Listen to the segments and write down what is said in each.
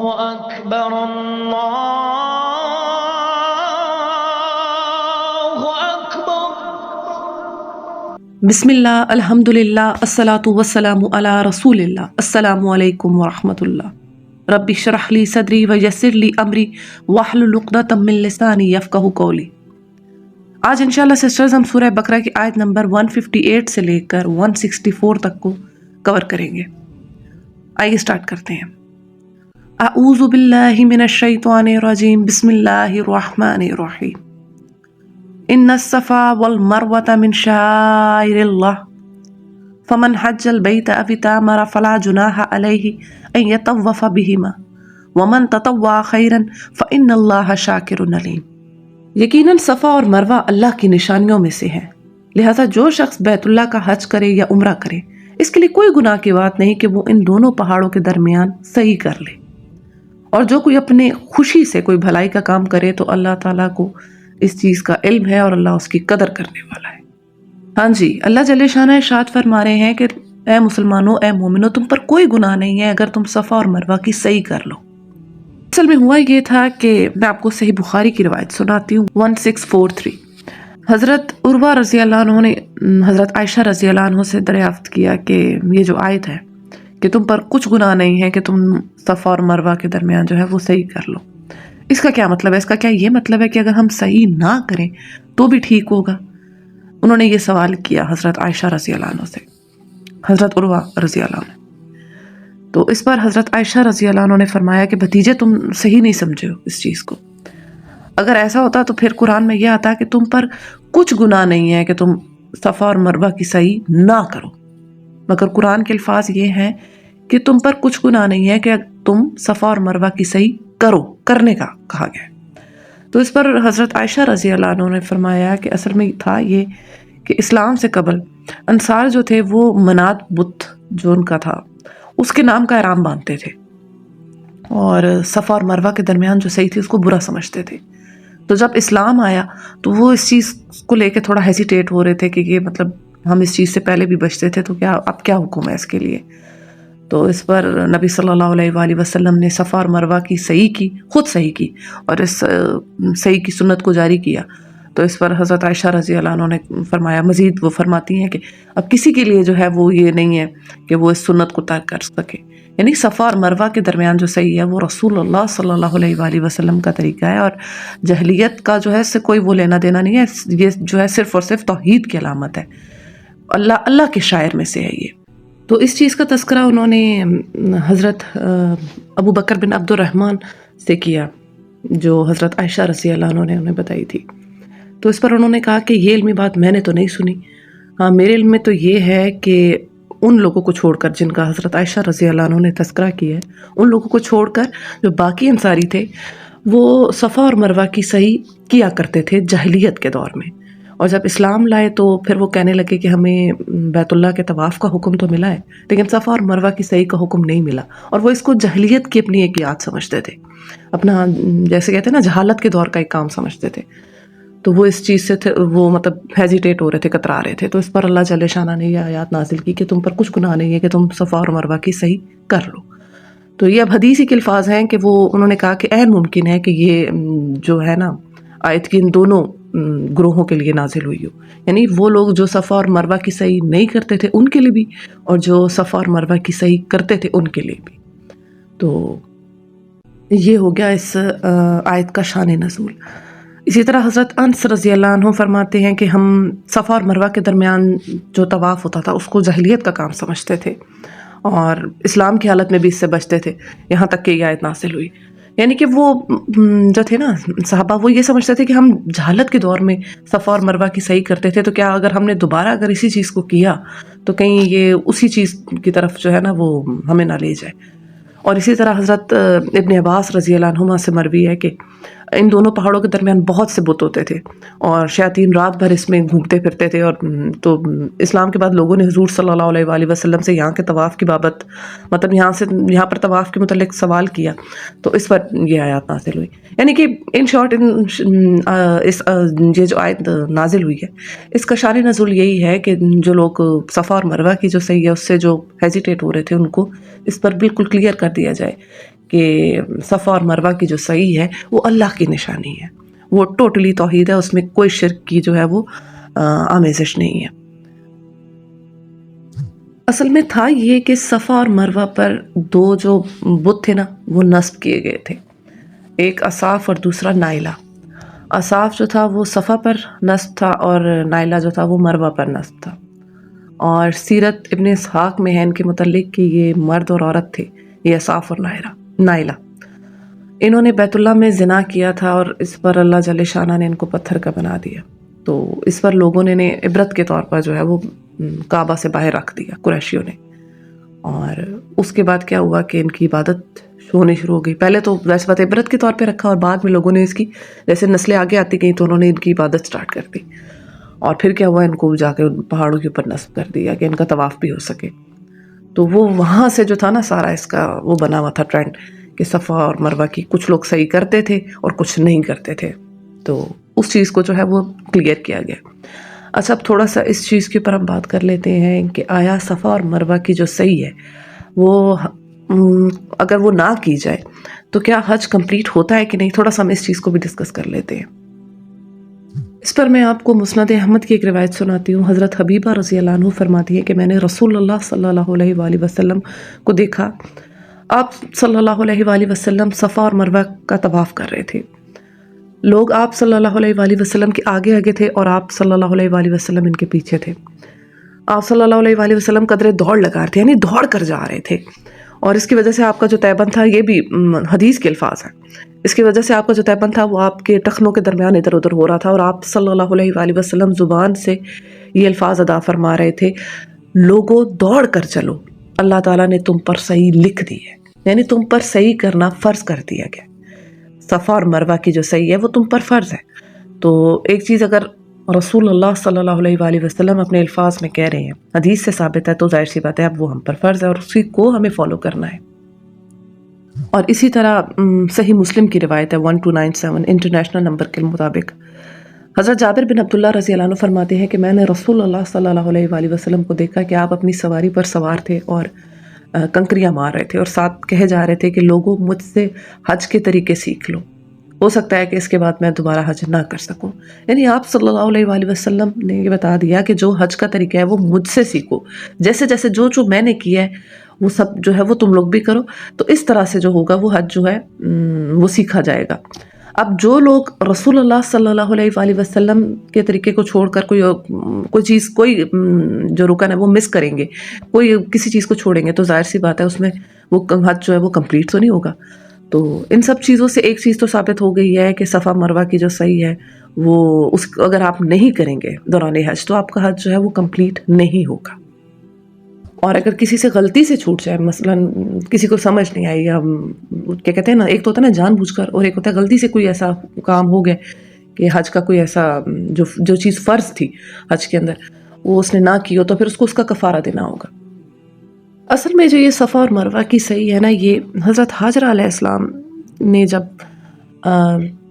أكبر الله أكبر. بسم اللہ الحمد للہ الصلاۃ والسلام علی رسول اللہ. السلام علیکم ورحمۃ اللہ. رب اشرح لی صدری ویسر لی امری واحلل عقدۃ من لسانی یفقہوا قولی. آج انشاءاللہ سسٹرز ہم سورہ بقرہ کی آیت نمبر 158 سے لے کر 164 تک کو کور کریں گے. آئیے سٹارٹ کرتے ہیں. اعوذ باللہ من الشیطان الرجیم. بسم اللہ الرحمن الرحیم. ان الصفا والمروة من شعائر اللہ فمن حج البیت او اعتمر فلا جناح علیہ ان یطوف بہما ومن تطوع خیرا فإن اللہ شاکر علیم. یقیناً صفا اور مروہ اللہ کی نشانیوں میں سے ہیں، لہذا جو شخص بیت اللہ کا حج کرے یا عمرہ کرے اس کے لیے کوئی گناہ کی بات نہیں کہ وہ ان دونوں پہاڑوں کے درمیان صحیح کر لے. اور جو کوئی اپنے خوشی سے کوئی بھلائی کا کام کرے تو اللہ تعالیٰ کو اس چیز کا علم ہے اور اللہ اس کی قدر کرنے والا ہے. ہاں جی، اللہ جل شانہ ارشاد فرما رہے ہیں کہ اے مسلمانوں، اے مومنوں، تم پر کوئی گناہ نہیں ہے اگر تم صفا اور مروہ کی صحیح کر لو. اصل میں ہوا یہ تھا کہ میں آپ کو صحیح بخاری کی روایت سناتی ہوں. 1643 حضرت عروہ رضی اللہ عنہ نے حضرت عائشہ رضی اللہ عنہ سے دریافت کیا کہ یہ جو آیت ہے کہ تم پر کچھ گناہ نہیں ہے کہ تم صفا اور مروہ کے درمیان جو ہے وہ صحیح کر لو، اس کا کیا مطلب ہے؟ اس کا کیا یہ مطلب ہے کہ اگر ہم صحیح نہ کریں تو بھی ٹھیک ہوگا؟ انہوں نے یہ سوال کیا حضرت عائشہ رضی اللہ عنہ سے، حضرت عروہ رضی اللہ عنہ. تو اس پر حضرت عائشہ رضی اللہ عنہ نے فرمایا کہ بھتیجے تم صحیح نہیں سمجھے ہو اس چیز کو. اگر ایسا ہوتا تو پھر قرآن میں یہ آتا کہ تم پر کچھ گناہ نہیں ہے کہ تم صفا اور مروہ کی صحیح نہ کرو، مگر قرآن کے الفاظ یہ ہیں کہ تم پر کچھ گناہ نہیں ہے کہ تم صفا اور مروہ کی صحیح کرو، کرنے کا کہا گیا. تو اس پر حضرت عائشہ رضی اللہ عنہ نے فرمایا کہ اصل میں تھا یہ کہ اسلام سے قبل انصار جو تھے وہ منات بت جو ان کا تھا اس کے نام کا احرام باندھتے تھے اور صفا اور مروہ کے درمیان جو صحیح تھی اس کو برا سمجھتے تھے. تو جب اسلام آیا تو وہ اس چیز کو لے کے تھوڑا ہیزیٹیٹ ہو رہے تھے کہ یہ مطلب ہم اس چیز سے پہلے بھی بچتے تھے تو کیا اب کیا حکم ہے اس کے لیے. تو اس پر نبی صلی اللہ علیہ وآلہ وسلم نے صفا اور مروہ کی صحیح کی، خود صحیح کی اور اس صحیح کی سنت کو جاری کیا. تو اس پر حضرت عائشہ رضی اللہ عنہ نے فرمایا، مزید وہ فرماتی ہیں کہ اب کسی کے لیے جو ہے وہ یہ نہیں ہے کہ وہ اس سنت کو ترک کر سکے. یعنی صفا اور مروہ کے درمیان جو صحیح ہے وہ رسول اللہ صلی اللہ علیہ وآلہ وسلم کا طریقہ ہے اور جہلیت کا جو ہے اس سے کوئی وہ لینا دینا نہیں ہے. یہ جو ہے صرف اور صرف توحید کی علامت ہے، اللہ کے شاعر میں سے ہے یہ. تو اس چیز کا تذکرہ انہوں نے حضرت ابو بکر بن عبد الرحمن سے کیا جو حضرت عائشہ رضی اللہ عنہ نے انہیں بتائی تھی. تو اس پر انہوں نے کہا کہ یہ علمی بات میں نے تو نہیں سنی، ہاں میرے علم میں تو یہ ہے کہ ان لوگوں کو چھوڑ کر جن کا حضرت عائشہ رضی اللہ عنہ نے تذکرہ کیا ہے، ان لوگوں کو چھوڑ کر جو باقی انصاری تھے وہ صفا اور مروہ کی صحیح کیا کرتے تھے جاہلیت کے دور میں. اور جب اسلام لائے تو پھر وہ کہنے لگے کہ ہمیں بیت اللہ کے طواف کا حکم تو ملا ہے لیکن صفا اور مروہ کی صحیح کا حکم نہیں ملا، اور وہ اس کو جاہلیت کی اپنی ایک یاد سمجھتے تھے، اپنا جیسے کہتے ہیں نا جہالت کے دور کا ایک کام سمجھتے تھے. تو وہ اس چیز سے وہ مطلب ہیزیٹیٹ ہو رہے تھے، کترا رہے تھے. تو اس پر اللہ جل شانہ نے یہ آیات نازل کی کہ تم پر کچھ گناہ نہیں ہے کہ تم صفا اور مروہ کی صحیح کر لو. تو یہ اب حدیثی کے الفاظ ہیں کہ وہ انہوں نے کہا کہ عین ممکن ہے کہ یہ جو ہے نا آیت کی ان دونوں گروہوں کے لیے نازل ہوئی ہو، یعنی وہ لوگ جو صفا اور مروہ کی صحیح نہیں کرتے تھے ان کے لیے بھی اور جو صفا اور مروہ کی صحیح کرتے تھے ان کے لیے بھی. تو یہ ہو گیا اس آیت کا شان نزول. اسی طرح حضرت انس رضی اللہ عنہ فرماتے ہیں کہ ہم صفا اور مروہ کے درمیان جو طواف ہوتا تھا اس کو جاہلیت کا کام سمجھتے تھے اور اسلام کی حالت میں بھی اس سے بچتے تھے، یہاں تک کہ یہ آیت نازل ہوئی. یعنی کہ وہ جو تھے نا صحابہ وہ یہ سمجھتے تھے کہ ہم جہالت کے دور میں صفا اور مروہ کی صحیح کرتے تھے، تو کیا اگر ہم نے دوبارہ اگر اسی چیز کو کیا تو کہیں یہ اسی چیز کی طرف جو ہے نا وہ ہمیں نہ لے جائے. اور اسی طرح حضرت ابن عباس رضی اللہ عنہما سے مروی ہے کہ ان دونوں پہاڑوں کے درمیان بہت سے بت ہوتے تھے اور شیاطین رات بھر اس میں گھومتے پھرتے تھے. اور تو اسلام کے بعد لوگوں نے حضور صلی اللہ علیہ وآلہ وسلم سے یہاں کے طواف کی بابت مطلب یہاں پر طواف کے متعلق سوال کیا تو اس پر یہ آیات نازل ہوئی. یعنی کہ ان شارٹ یہ جو آیت نازل ہوئی ہے اس کا شان نزول یہی ہے کہ جو لوگ صفا اور مروہ کی جو صحیح ہے اس سے جو ہیزیٹیٹ ہو رہے تھے ان کو اس پر بالکل کلیئر کر دیا جائے کہ صفا اور مروہ کی جو سعی ہے وہ اللہ کی نشانی ہے، وہ ٹوٹلی توحید ہے، اس میں کوئی شرک کی جو ہے وہ آمیزش نہیں ہے۔ اصل میں تھا یہ کہ صفا اور مروہ پر دو جو بت تھے نا وہ نصب کیے گئے تھے، ایک اصاف اور دوسرا نائلہ۔ اصاف جو تھا وہ صفا پر نصب تھا اور نائلہ جو تھا وہ مروہ پر نصب تھا، اور سیرت ابن اسحاق میں ہے ان کے متعلق کہ یہ مرد اور عورت تھے، یہ اصاف اور نائلہ۔ انہوں نے بیت اللہ میں زنا کیا تھا اور اس پر اللہ جل شانہ نے ان کو پتھر کا بنا دیا، تو اس پر لوگوں نے عبرت کے طور پر جو ہے وہ کعبہ سے باہر رکھ دیا قریشیوں نے۔ اور اس کے بعد کیا ہوا کہ ان کی عبادت ہونی شروع ہو گئی۔ پہلے تو ویسے بات عبرت کے طور پہ رکھا، اور بعد میں لوگوں نے اس کی جیسے نسلیں آگے آتی گئیں تو انہوں نے ان کی عبادت سٹارٹ کر دی، اور پھر کیا ہوا ان کو جا کے پہاڑوں کے اوپر نصب کر دیا کہ ان کا طواف بھی ہو سکے۔ تو وہ وہاں سے جو تھا نا سارا اس کا وہ بنا ہوا تھا ٹرینڈ کہ صفا اور مروہ کی کچھ لوگ صحیح کرتے تھے اور کچھ نہیں کرتے تھے، تو اس چیز کو جو ہے وہ کلیئر کیا گیا۔ اچھا، اب تھوڑا سا اس چیز کے اوپر ہم بات کر لیتے ہیں کہ آیا صفا اور مروہ کی جو صحیح ہے وہ اگر وہ نہ کی جائے تو کیا حج کمپلیٹ ہوتا ہے کہ نہیں، تھوڑا سا ہم اس چیز کو بھی ڈسکس کر لیتے ہیں۔ اس پر میں آپ کو مسند احمد کی ایک روایت سناتی ہوں۔ حضرت حبیبہ رضی اللہ عنہ فرماتی ہے کہ میں نے رسول اللہ صلی اللہ علیہ وآلہ وسلم کو دیکھا، آپ صلی اللہ علیہ وآلہ وسلم صفا اور مروہ کا طواف کر رہے تھے، لوگ آپ صلی اللہ علیہ وآلہ وسلم کے آگے آگے تھے اور آپ صلی اللہ علیہ وآلہ وسلم ان کے پیچھے تھے۔ آپ صلی اللہ علیہ وآلہ وسلم قدرے دوڑ لگا رہے تھے، یعنی دوڑ کر جا رہے تھے، اور اس کی وجہ سے آپ کا جو تیبند تھا، یہ بھی حدیث کے الفاظ ہیں، اس کی وجہ سے آپ کا جو تیبند تھا وہ آپ کے ٹخنوں کے درمیان ادھر ادھر ہو رہا تھا، اور آپ صلی اللہ علیہ وآلہ وسلم زبان سے یہ الفاظ ادا فرما رہے تھے، لوگوں دوڑ کر چلو، اللہ تعالیٰ نے تم پر صحیح لکھ دی ہے، یعنی تم پر صحیح کرنا فرض کر دیا گیا، صفا اور مروہ کی جو صحیح ہے وہ تم پر فرض ہے۔ تو ایک چیز اگر رسول اللہ صلی اللہ علیہ وآلہ وسلم اپنے الفاظ میں کہہ رہے ہیں، حدیث سے ثابت ہے، تو ظاہر سی بات ہے اب وہ ہم پر فرض ہے اور اسی کو ہمیں فالو کرنا ہے۔ اور اسی طرح صحیح مسلم کی روایت ہے 1297 انٹرنیشنل نمبر کے مطابق، حضرت جابر بن عبداللہ رضی اللہ عنہ فرماتے ہیں کہ میں نے رسول اللہ صلی اللہ علیہ وآلہ وسلم کو دیکھا کہ آپ اپنی سواری پر سوار تھے اور کنکریاں مار رہے تھے، اور ساتھ کہے جا رہے تھے کہ لوگوں مجھ سے حج کے طریقے سیکھ لو، ہو سکتا ہے کہ اس کے بعد میں دوبارہ حج نہ کر سکوں۔ یعنی آپ صلی اللہ علیہ وآلہ وسلم نے یہ بتا دیا کہ جو حج کا طریقہ ہے وہ مجھ سے سیکھو، جیسے جیسے جو میں نے کیا ہے وہ سب جو ہے وہ تم لوگ بھی کرو، تو اس طرح سے جو ہوگا وہ حج جو ہے وہ سیکھا جائے گا۔ اب جو لوگ رسول اللہ صلی اللہ علیہ وآلہ وسلم کے طریقے کو چھوڑ کر کوئی چیز، کوئی جو رکن ہے وہ مس کریں گے، کوئی کسی چیز کو چھوڑیں گے، تو ظاہر سی بات ہے اس میں وہ حج جو ہے وہ کمپلیٹ تو نہیں ہوگا۔ تو ان سب چیزوں سے ایک چیز تو ثابت ہو گئی ہے کہ صفا مروہ کی جو صحیح ہے وہ اگر آپ نہیں کریں گے دوران حج تو آپ کا حج جو ہے وہ کمپلیٹ نہیں ہوگا۔ اور اگر کسی سے غلطی سے چھوٹ جائے، مثلا کسی کو سمجھ نہیں آئی، یا کیا کہتے ہیں نا، ایک تو ہوتا ہے نا جان بوجھ کر، اور ایک ہوتا ہے غلطی سے کوئی ایسا کام ہو گیا کہ حج کا کوئی ایسا جو چیز فرض تھی حج کے اندر وہ اس نے نہ کی ہو، تو پھر اس کو اس کا کفارہ دینا ہوگا۔ اصل میں جو یہ صفا اور مروہ کی صحیح ہے نا، یہ حضرت حاجرہ علیہ السلام نے جب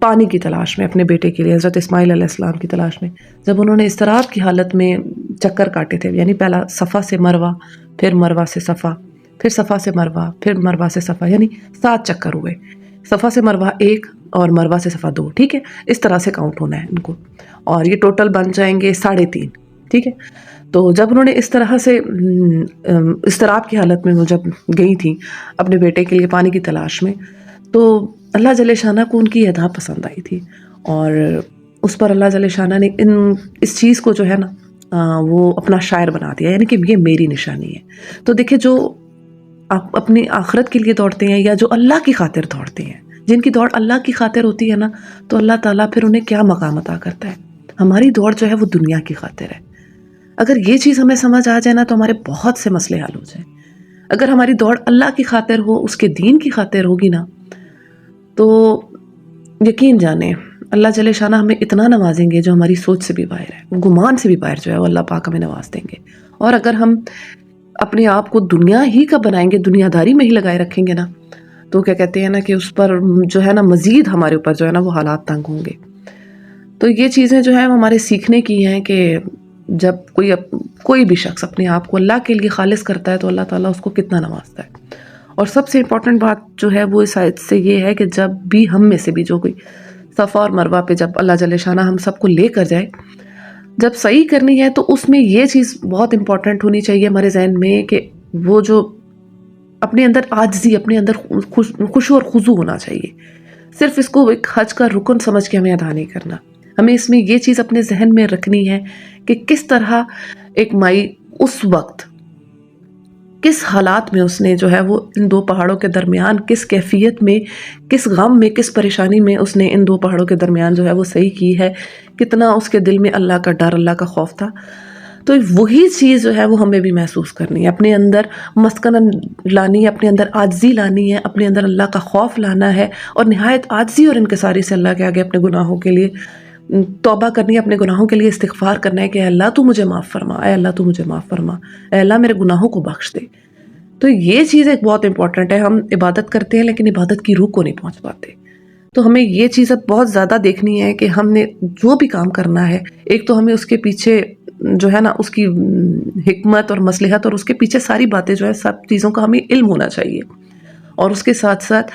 پانی کی تلاش میں اپنے بیٹے کے لیے، حضرت اسماعیل علیہ السلام کی تلاش میں، جب انہوں نے اضطراب کی حالت میں چکر کاٹے تھے، یعنی پہلا صفا سے مروہ، پھر مروہ سے صفا، پھر صفا سے مروہ، پھر مروہ سے صفا، یعنی 7 چکر ہوئے، صفا سے مروہ 1 اور مروہ سے صفا 2، ٹھیک ہے، اس طرح سے کاؤنٹ ہونا ہے ان کو، اور یہ ٹوٹل بن جائیں گے 3.5، ٹھیک ہے۔ تو جب انہوں نے اس طرح سے اضطراب کی حالت میں وہ جب گئی تھیں اپنے بیٹے کے لیے پانی کی تلاش میں، تو اللہ جل شانہ کو ان کی ادا پسند آئی تھی، اور اس پر اللہ جل شانہ نے اس چیز کو جو ہے نا وہ اپنا شاعر بنا دیا، یعنی کہ یہ میری نشانی ہے۔ تو دیکھیں، جو آپ اپنی آخرت کے لیے دوڑتے ہیں یا جو اللہ کی خاطر دوڑتے ہیں، جن کی دوڑ اللہ کی خاطر ہوتی ہے نا، تو اللہ تعالیٰ پھر انہیں کیا مقام عطا کرتا ہے۔ ہماری دوڑ جو ہے وہ دنیا کی خاطر ہے۔ اگر یہ چیز ہمیں سمجھ آ جائے نا تو ہمارے بہت سے مسئلے حل ہو جائیں۔ اگر ہماری دوڑ اللہ کی خاطر ہو، اس کے دین کی خاطر ہوگی نا، تو یقین جانیں اللہ جل شانہ ہمیں اتنا نوازیں گے جو ہماری سوچ سے بھی باہر ہے، گمان سے بھی باہر جو ہے وہ اللہ پاک ہمیں نواز دیں گے۔ اور اگر ہم اپنے آپ کو دنیا ہی کا بنائیں گے، دنیا داری میں ہی لگائے رکھیں گے نا، تو کیا کہتے ہیں نا کہ اس پر جو ہے نا مزید ہمارے اوپر جو ہے نا وہ حالات تنگ ہوں گے۔ تو یہ چیزیں جو ہیں ہمارے سیکھنے کی ہیں کہ جب کوئی بھی شخص اپنے آپ کو اللہ کے لیے خالص کرتا ہے تو اللہ تعالیٰ اس کو کتنا نوازتا ہے۔ اور سب سے امپورٹنٹ بات جو ہے وہ اس آیت سے یہ ہے کہ جب بھی ہم میں سے بھی جو کوئی صفا اور مروہ پہ جب اللہ جل شانہ ہم سب کو لے کر جائے، جب صحیح کرنی ہے تو اس میں یہ چیز بہت امپورٹنٹ ہونی چاہیے ہمارے ذہن میں کہ وہ جو اپنے اندر عاجزی، اپنے اندر خشوع اور خضوع ہونا چاہیے. صرف اس کو ایک حج کا رکن سمجھ کے ہمیں ادا نہیں کرنا. ہمیں اس میں یہ چیز اپنے ذہن میں رکھنی ہے کہ کس طرح ایک مائی اس وقت کس حالات میں اس نے جو ہے وہ ان دو پہاڑوں کے درمیان کس کیفیت میں، کس غم میں، کس پریشانی میں اس نے ان دو پہاڑوں کے درمیان جو ہے وہ صحیح کی ہے، کتنا اس کے دل میں اللہ کا ڈر، اللہ کا خوف تھا. تو وہی چیز جو ہے وہ ہمیں بھی محسوس کرنی ہے، اپنے اندر مسکنن لانی ہے، اپنے اندر عاجزی لانی ہے، اپنے اندر اللہ کا خوف لانا ہے، اور نہایت عاجزی اور انکساری سے اللہ کے آگے اپنے گناہوں کے لیے توبہ کرنی ہے، اپنے گناہوں کے لیے استغفار کرنا ہے کہ اے اللہ تو مجھے معاف فرما، اے اللہ تو مجھے معاف فرما، اے اللہ میرے گناہوں کو بخش دے. تو یہ چیز ایک بہت امپورٹنٹ ہے. ہم عبادت کرتے ہیں لیکن عبادت کی روح کو نہیں پہنچ پاتے. تو ہمیں یہ چیز اب بہت زیادہ دیکھنی ہے کہ ہم نے جو بھی کام کرنا ہے، ایک تو ہمیں اس کے پیچھے جو ہے نا اس کی حکمت اور مصلحت اور اس کے پیچھے ساری باتیں جو ہے سب چیزوں کا ہمیں علم ہونا چاہیے، اور اس کے ساتھ ساتھ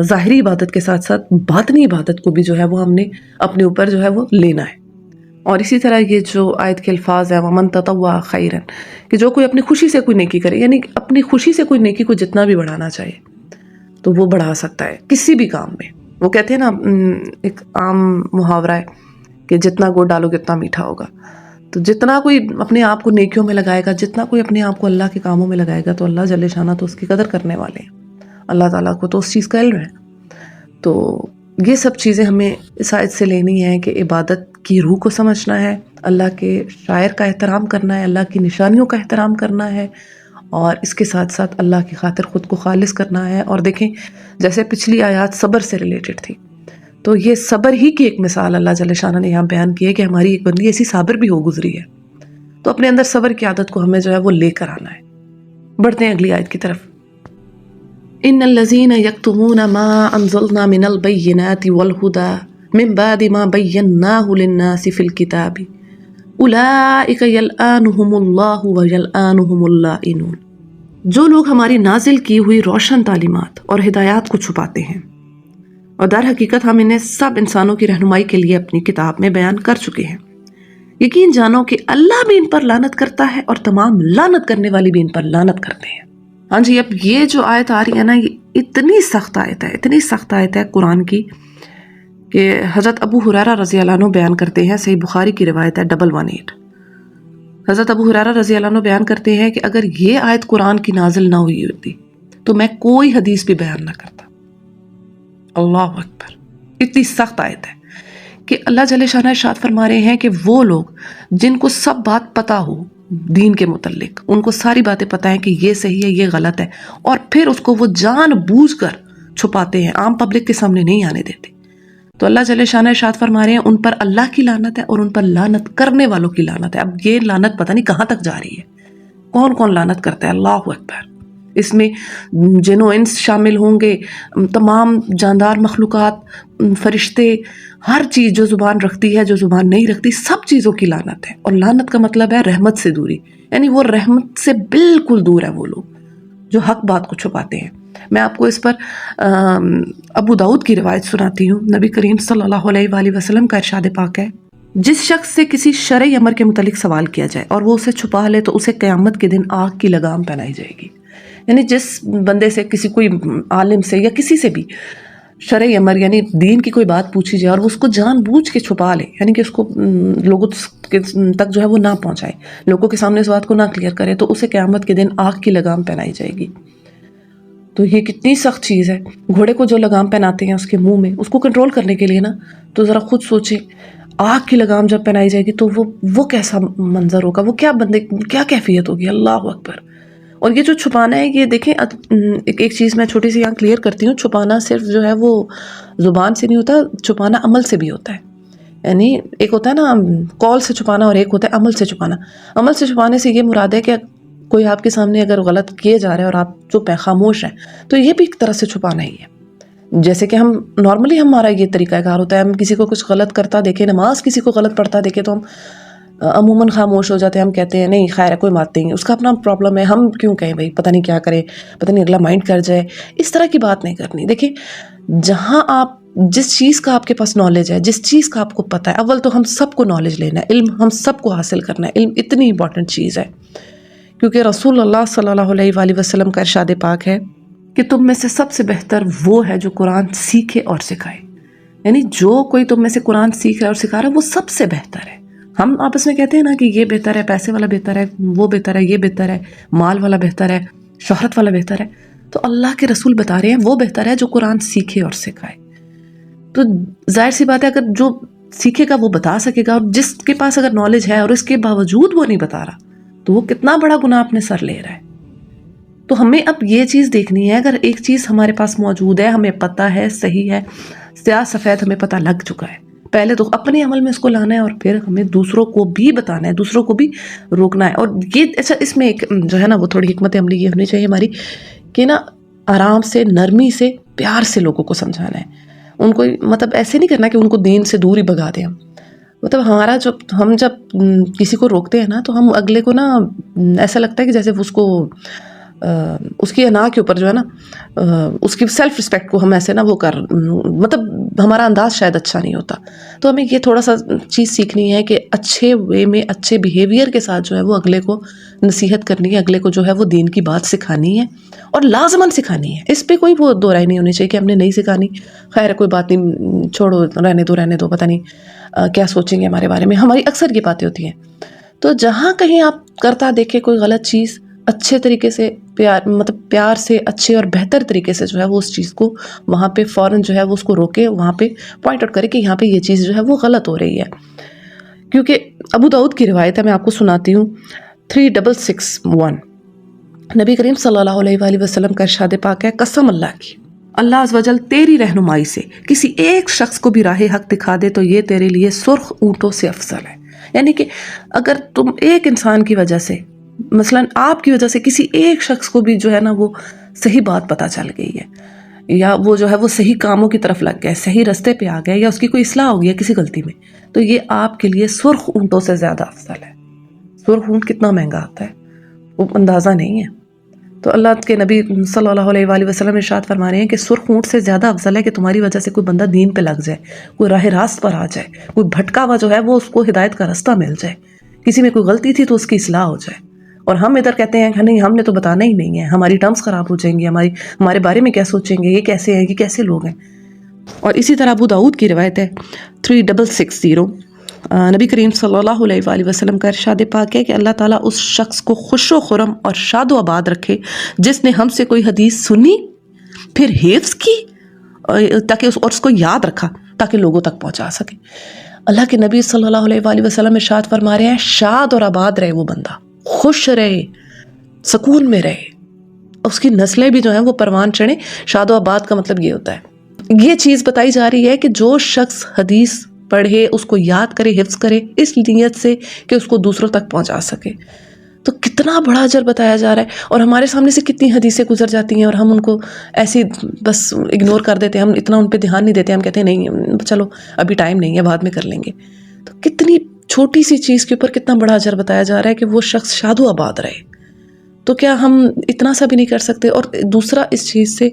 ظاہری عبادت کے ساتھ ساتھ باطنی عبادت کو بھی جو ہے وہ ہم نے اپنے اوپر جو ہے وہ لینا ہے. اور اسی طرح یہ جو آیت کے الفاظ ہیں وَمَن تَطَوَّعَ خَيْرًا، کہ جو کوئی اپنی خوشی سے کوئی نیکی کرے، یعنی اپنی خوشی سے کوئی نیکی کو جتنا بھی بڑھانا چاہے تو وہ بڑھا سکتا ہے کسی بھی کام میں. وہ کہتے ہیں نا ایک عام محاورہ ہے کہ جتنا گڑ ڈالو گے میٹھا ہوگا. تو جتنا کوئی اپنے آپ کو نیکیوں میں لگائے گا، جتنا کوئی اپنے آپ کو اللہ کے کاموں میں لگائے گا، تو اللہ جل شانہ تو اس کی قدر کرنے والے ہیں. اللہ تعالیٰ کو تو اس چیز کا علم ہے. تو یہ سب چیزیں ہمیں اس آیت سے لینی ہے کہ عبادت کی روح کو سمجھنا ہے، اللہ کے شاعر کا احترام کرنا ہے، اللہ کی نشانیوں کا احترام کرنا ہے، اور اس کے ساتھ ساتھ اللہ کی خاطر خود کو خالص کرنا ہے. اور دیکھیں جیسے پچھلی آیات صبر سے ریلیٹڈ تھی، تو یہ صبر ہی کی ایک مثال اللہ جل شانہ نے یہاں بیان کی ہے کہ ہماری ایک بندی ایسی صابر بھی ہو گزری ہے. تو اپنے اندر صبر کی عادت کو ہمیں جو ہے وہ لے کر آنا ہے. بڑھتے ہیں اگلی آیت کی طرف. ان الذين يكتمون ما انزلنا من البينات والهدى من بعد ما بيناه للناس في الكتاب اولئك يلعنهم الله ويلعنهم اللائنون. جو لوگ ہماری نازل کی ہوئی روشن تعلیمات اور ہدایات کو چھپاتے ہیں، اور در حقیقت ہم انہیں سب انسانوں کی رہنمائی کے لیے اپنی کتاب میں بیان کر چکے ہیں، یقین جانو کہ اللہ بھی ان پر لعنت کرتا ہے اور تمام لعنت کرنے والی بھی ان پر لعنت کرتے ہیں. ہاں جی، اب یہ جو آیت آ رہی ہے نا، یہ اتنی سخت آیت ہے، اتنی سخت آیت ہے قرآن کی کہ حضرت ابو ہریرہ رضی اللہ عنہ بیان کرتے ہیں، صحیح بخاری کی روایت ہے 118. حضرت ابو ہریرہ رضی اللہ عنہ بیان کرتے ہیں کہ اگر یہ آیت قرآن کی نازل نہ ہوئی ہوتی تو میں کوئی حدیث بھی بیان نہ کرتا. اللہ اکبر، اتنی سخت آیت ہے کہ اللہ جل شانہ ارشاد فرما رہے ہیں کہ وہ لوگ جن کو سب بات پتہ ہو دین کے متعلق، ان کو ساری باتیں پتہ ہیں کہ یہ صحیح ہے، یہ غلط ہے، اور پھر اس کو وہ جان بوجھ کر چھپاتے ہیں، عام پبلک کے سامنے نہیں آنے دیتے، تو اللہ جل شانہ ارشاد فرما رہے ہیں ان پر اللہ کی لعنت ہے اور ان پر لعنت کرنے والوں کی لعنت ہے. اب یہ لعنت پتہ نہیں کہاں تک جا رہی ہے، کون کون لعنت کرتا ہے. اللہ اکبر. اس میں جن و انس شامل ہوں گے، تمام جاندار مخلوقات، فرشتے، ہر چیز جو زبان رکھتی ہے، جو زبان نہیں رکھتی، سب چیزوں کی لعنت ہے. اور لعنت کا مطلب ہے رحمت سے دوری، یعنی وہ رحمت سے بالکل دور ہے وہ لوگ جو حق بات کو چھپاتے ہیں. میں آپ کو اس پر ابو داؤد کی روایت سناتی ہوں. نبی کریم صلی اللہ علیہ وآلہ وسلم کا ارشاد پاک ہے، جس شخص سے کسی شرعی امر کے متعلق سوال کیا جائے اور وہ اسے چھپا لے تو اسے قیامت کے دن آگ کی لگام پہنائی جائے گی. یعنی جس بندے سے، کسی کوئی عالم سے یا کسی سے بھی شرعی امر یعنی دین کی کوئی بات پوچھی جائے اور وہ اس کو جان بوجھ کے چھپا لے، یعنی کہ اس کو لوگوں تک جو ہے وہ نہ پہنچائے، لوگوں کے سامنے اس بات کو نہ کلیئر کرے، تو اسے قیامت کے دن آگ کی لگام پہنائی جائے گی. تو یہ کتنی سخت چیز ہے. گھوڑے کو جو لگام پہناتے ہیں اس کے منہ میں، اس کو کنٹرول کرنے کے لیے نا، تو ذرا خود سوچیں آگ کی لگام جب پہنائی جائے گی تو وہ کیسا منظر ہوگا، وہ کیا کیفیت ہوگی. اللہ اکبر. اور یہ جو چھپانا ہے، یہ دیکھیں ایک چیز میں چھوٹی سی یہاں کلیئر کرتی ہوں. چھپانا صرف جو ہے وہ زبان سے نہیں ہوتا، چھپانا عمل سے بھی ہوتا ہے. یعنی ایک ہوتا ہے نا قول سے چھپانا اور ایک ہوتا ہے عمل سے چھپانا. عمل سے چھپانے سے یہ مراد ہے کہ کوئی آپ کے سامنے اگر غلط کیے جا رہا ہے اور آپ چپ ہیں، خاموش ہیں، تو یہ بھی ایک طرح سے چھپانا ہی ہے. جیسے کہ ہم نارملی ہمارا یہ طریقہ کار ہوتا ہے، ہم کسی کو کچھ غلط کرتا دیکھیں، نماز کسی کو غلط پڑھتا دیکھیں تو ہم عموماً خاموش ہو جاتے ہیں، ہم کہتے ہیں نہیں خیر ہے کوئی بات نہیں، اس کا اپنا پرابلم ہے، ہم کیوں کہیں بھائی پتہ نہیں کیا کرے، پتہ نہیں اگلا مائنڈ کر جائے، اس طرح کی بات نہیں کرنی۔ دیکھیں جہاں آپ جس چیز کا آپ کے پاس نالج ہے، جس چیز کا آپ کو پتہ ہے، اول تو ہم سب کو نالج لینا ہے، علم ہم سب کو حاصل کرنا ہے، علم اتنی امپورٹنٹ چیز ہے، کیونکہ رسول اللہ صلی اللہ علیہ وآلہ وسلم کا ارشاد پاک ہے کہ تم میں سے سب سے بہتر وہ ہے جو قرآن سیکھے اور سکھائے، یعنی جو کوئی تم میں سے قرآن سیکھ رہا ہے اور سکھا رہا ہے وہ سب سے بہتر ہے۔ ہم آپس میں کہتے ہیں نا کہ یہ بہتر ہے، پیسے والا بہتر ہے، وہ بہتر ہے، یہ بہتر ہے، مال والا بہتر ہے، شہرت والا بہتر ہے، تو اللہ کے رسول بتا رہے ہیں وہ بہتر ہے جو قرآن سیکھے اور سکھائے۔ تو ظاہر سی بات ہے اگر جو سیکھے گا وہ بتا سکے گا، اور جس کے پاس اگر نالج ہے اور اس کے باوجود وہ نہیں بتا رہا تو وہ کتنا بڑا گناہ اپنے سر لے رہا ہے۔ تو ہمیں اب یہ چیز دیکھنی ہے، اگر ایک چیز ہمارے پاس موجود ہے، ہمیں پتہ ہے، صحیح ہے، سیاہ سفید ہمیں پتہ لگ چکا ہے، پہلے تو اپنے عمل میں اس کو لانا ہے اور پھر ہمیں دوسروں کو بھی بتانا ہے، دوسروں کو بھی روکنا ہے۔ اور یہ اچھا اس میں ایک جو ہے نا وہ تھوڑی حکمت عملی یہ ہونی چاہیے ہماری کہ نا آرام سے، نرمی سے، پیار سے لوگوں کو سمجھانا ہے، ان کو مطلب ایسے نہیں کرنا کہ ان کو دین سے دور ہی بھگا دیں ہم۔ مطلب ہمارا ہم جب کسی کو روکتے ہیں نا تو ہم اگلے کو نا ایسا لگتا ہے کہ جیسے اس کو اس کی انا کے اوپر جو ہے نا اس کی سیلف رسپیکٹ کو ہم ایسے نا وہ مطلب ہمارا انداز شاید اچھا نہیں ہوتا۔ تو ہمیں یہ تھوڑا سا چیز سیکھنی ہے کہ اچھے وے میں، اچھے بیہیویئر کے ساتھ جو ہے وہ اگلے کو نصیحت کرنی ہے، اگلے کو جو ہے وہ دین کی بات سکھانی ہے اور لازماً سکھانی ہے، اس پہ کوئی وہ دو رائے نہیں ہونی چاہیے کہ ہم نے نہیں سکھانی، خیر کوئی بات نہیں چھوڑو، رہنے دو پتہ نہیں کیا سوچیں گے ہمارے بارے میں، ہماری اکثر یہ باتیں ہوتی ہیں۔ تو جہاں کہیں آپ کرتا دیکھیں کوئی غلط چیز، اچھے طریقے سے پیار سے اچھے اور بہتر طریقے سے جو ہے وہ اس چیز کو وہاں پہ فوراً جو ہے وہ اس کو روکے، وہاں پہ پوائنٹ آؤٹ کرے کہ یہاں پہ یہ چیز جو ہے وہ غلط ہو رہی ہے۔ کیونکہ ابو داؤد کی روایت ہے، میں آپ کو سناتی ہوں، 3661 نبی کریم صلی اللہ علیہ وآلہ وسلم کا ارشاد پاک ہے، قسم اللہ کی، اللہ عز و جل تیری رہنمائی سے کسی ایک شخص کو بھی راہ حق دکھا دے تو یہ تیرے لیے سرخ اونٹوں سے افضل ہے۔ یعنی کہ اگر تم ایک انسان کی وجہ سے، مثلاً آپ کی وجہ سے کسی ایک شخص کو بھی جو ہے نا وہ صحیح بات پتہ چل گئی ہے، یا وہ جو ہے وہ صحیح کاموں کی طرف لگ گئے، صحیح رستے پہ آ گئے، یا اس کی کوئی اصلاح ہو گئی ہے کسی غلطی میں، تو یہ آپ کے لیے سرخ اونٹوں سے زیادہ افضل ہے۔ سرخ اونٹ کتنا مہنگا آتا ہے وہ اندازہ نہیں ہے۔ تو اللہ کے نبی صلی اللہ علیہ وآلہ وسلم ارشاد فرما رہے ہیں کہ سرخ اونٹ سے زیادہ افضل ہے کہ تمہاری وجہ سے کوئی بندہ دین پہ لگ جائے، کوئی راہ راست پر آ جائے، کوئی بھٹکا ہوا جو ہے وہ اس کو ہدایت کا رستہ مل جائے، کسی میں کوئی غلطی تھی تو اس کی اصلاح ہو جائے۔ اور ہم ادھر کہتے ہیں کہ نہیں ہم نے تو بتانا ہی نہیں ہے، ہماری ٹرمز خراب ہو جائیں گی، ہمارے بارے میں کیا سوچیں گے، یہ کیسے ہیں، یہ کیسے لوگ ہیں۔ اور اسی طرح ابو داؤد کی روایت ہے 3660 نبی کریم صلی اللہ علیہ وآلہ وسلم کا ارشاد پاک ہے کہ اللہ تعالیٰ اس شخص کو خوش و خرم اور شاد و آباد رکھے جس نے ہم سے کوئی حدیث سنی، پھر حفظ کی تاکہ اس کو یاد رکھا تاکہ لوگوں تک پہنچا سکے۔ اللہ کے نبی صلی اللہ علیہ وآلہ وسلم ارشاد فرما رہے ہیں شاد اور آباد رہے وہ بندہ، خوش رہے، سکون میں رہے، اس کی نسلیں بھی جو ہیں وہ پروان چڑھیں۔ شاد و آباد کا مطلب یہ ہوتا ہے، یہ چیز بتائی جا رہی ہے کہ جو شخص حدیث پڑھے، اس کو یاد کرے، حفظ کرے اس نیت سے کہ اس کو دوسروں تک پہنچا سکے، تو کتنا بڑا اجر بتایا جا رہا ہے۔ اور ہمارے سامنے سے کتنی حدیثیں گزر جاتی ہیں اور ہم ان کو ایسے بس اگنور کر دیتے ہیں، ہم اتنا ان پہ دھیان نہیں دیتے، ہم کہتے ہیں نہیں چلو ابھی ٹائم نہیں ہے، بعد میں کر لیں گے۔ تو کتنی چھوٹی سی چیز کے اوپر کتنا بڑا اجر بتایا جا رہا ہے کہ وہ شخص شاد و آباد رہے، تو کیا ہم اتنا سا بھی نہیں کر سکتے؟ اور دوسرا اس چیز سے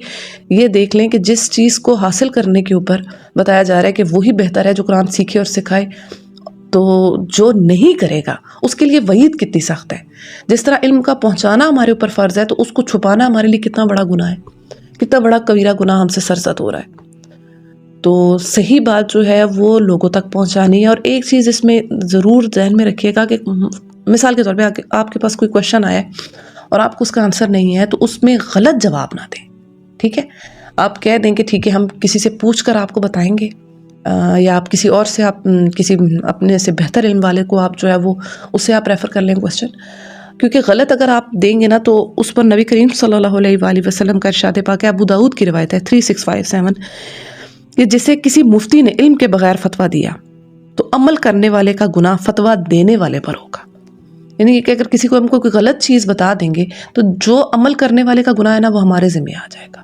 یہ دیکھ لیں کہ جس چیز کو حاصل کرنے کے اوپر بتایا جا رہا ہے کہ وہی بہتر ہے جو قرآن سیکھے اور سکھائے، تو جو نہیں کرے گا اس کے لیے وعید کتنی سخت ہے۔ جس طرح علم کا پہنچانا ہمارے اوپر فرض ہے، تو اس کو چھپانا ہمارے لیے کتنا بڑا گناہ ہے، کتنا بڑا کبیرہ گناہ ہم سے سرزد ہو رہا ہے۔ تو صحیح بات جو ہے وہ لوگوں تک پہنچانی ہے۔ اور ایک چیز اس میں ضرور ذہن میں رکھیے گا کہ مثال کے طور پہ آپ کے پاس کوئی کویشچن آیا اور آپ کو اس کا آنسر نہیں ہے، تو اس میں غلط جواب نہ دیں، ٹھیک ہے؟ آپ کہہ دیں کہ ٹھیک ہے ہم کسی سے پوچھ کر آپ کو بتائیں گے، یا آپ کسی اور سے، آپ کسی اپنے سے بہتر علم والے کو آپ جو ہے وہ اس سے آپ ریفر کر لیں کویشچن، کیونکہ غلط اگر آپ دیں گے نا تو اس پر نبی کریم صلی اللہ علیہ وآلہ وسلم کا ارشاد پاک ہے، ابو داؤد کی روایت ہے 3657 کہ جسے کسی مفتی نے علم کے بغیر فتویٰ دیا تو عمل کرنے والے کا گناہ فتویٰ دینے والے پر ہوگا۔ یعنی کہ اگر کسی کو ہم کو کوئی غلط چیز بتا دیں گے تو جو عمل کرنے والے کا گناہ ہے نا وہ ہمارے ذمہ آ جائے گا۔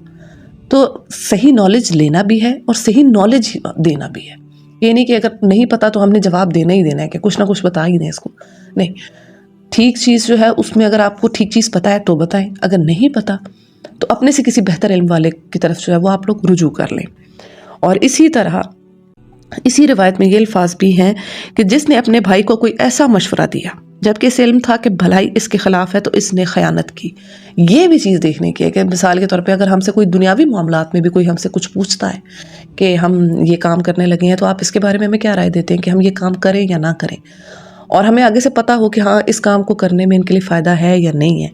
تو صحیح نالج لینا بھی ہے اور صحیح نالج دینا بھی ہے۔ یہ نہیں کہ اگر نہیں پتا تو ہم نے جواب دینا ہی دینا ہے کہ کچھ نہ کچھ بتا ہی دیں اس کو، نہیں. ٹھیک چیز جو ہے اس میں اگر آپ کو ٹھیک چیز پتہ ہے تو بتائیں، اگر نہیں پتا تو اپنے سے کسی بہتر علم والے کی طرف جو ہے وہ آپ لوگ رجوع کر لیں. اور اسی طرح اسی روایت میں یہ الفاظ بھی ہیں کہ جس نے اپنے بھائی کو کوئی ایسا مشورہ دیا جبکہ اس علم تھا کہ بھلائی اس کے خلاف ہے تو اس نے خیانت کی. یہ بھی چیز دیکھنے کی ہے کہ مثال کے طور پہ اگر ہم سے کوئی دنیاوی معاملات میں بھی کوئی ہم سے کچھ پوچھتا ہے کہ ہم یہ کام کرنے لگے ہیں تو آپ اس کے بارے میں ہمیں کیا رائے دیتے ہیں کہ ہم یہ کام کریں یا نہ کریں، اور ہمیں آگے سے پتہ ہو کہ ہاں اس کام کو کرنے میں ان کے لیے فائدہ ہے یا نہیں ہے.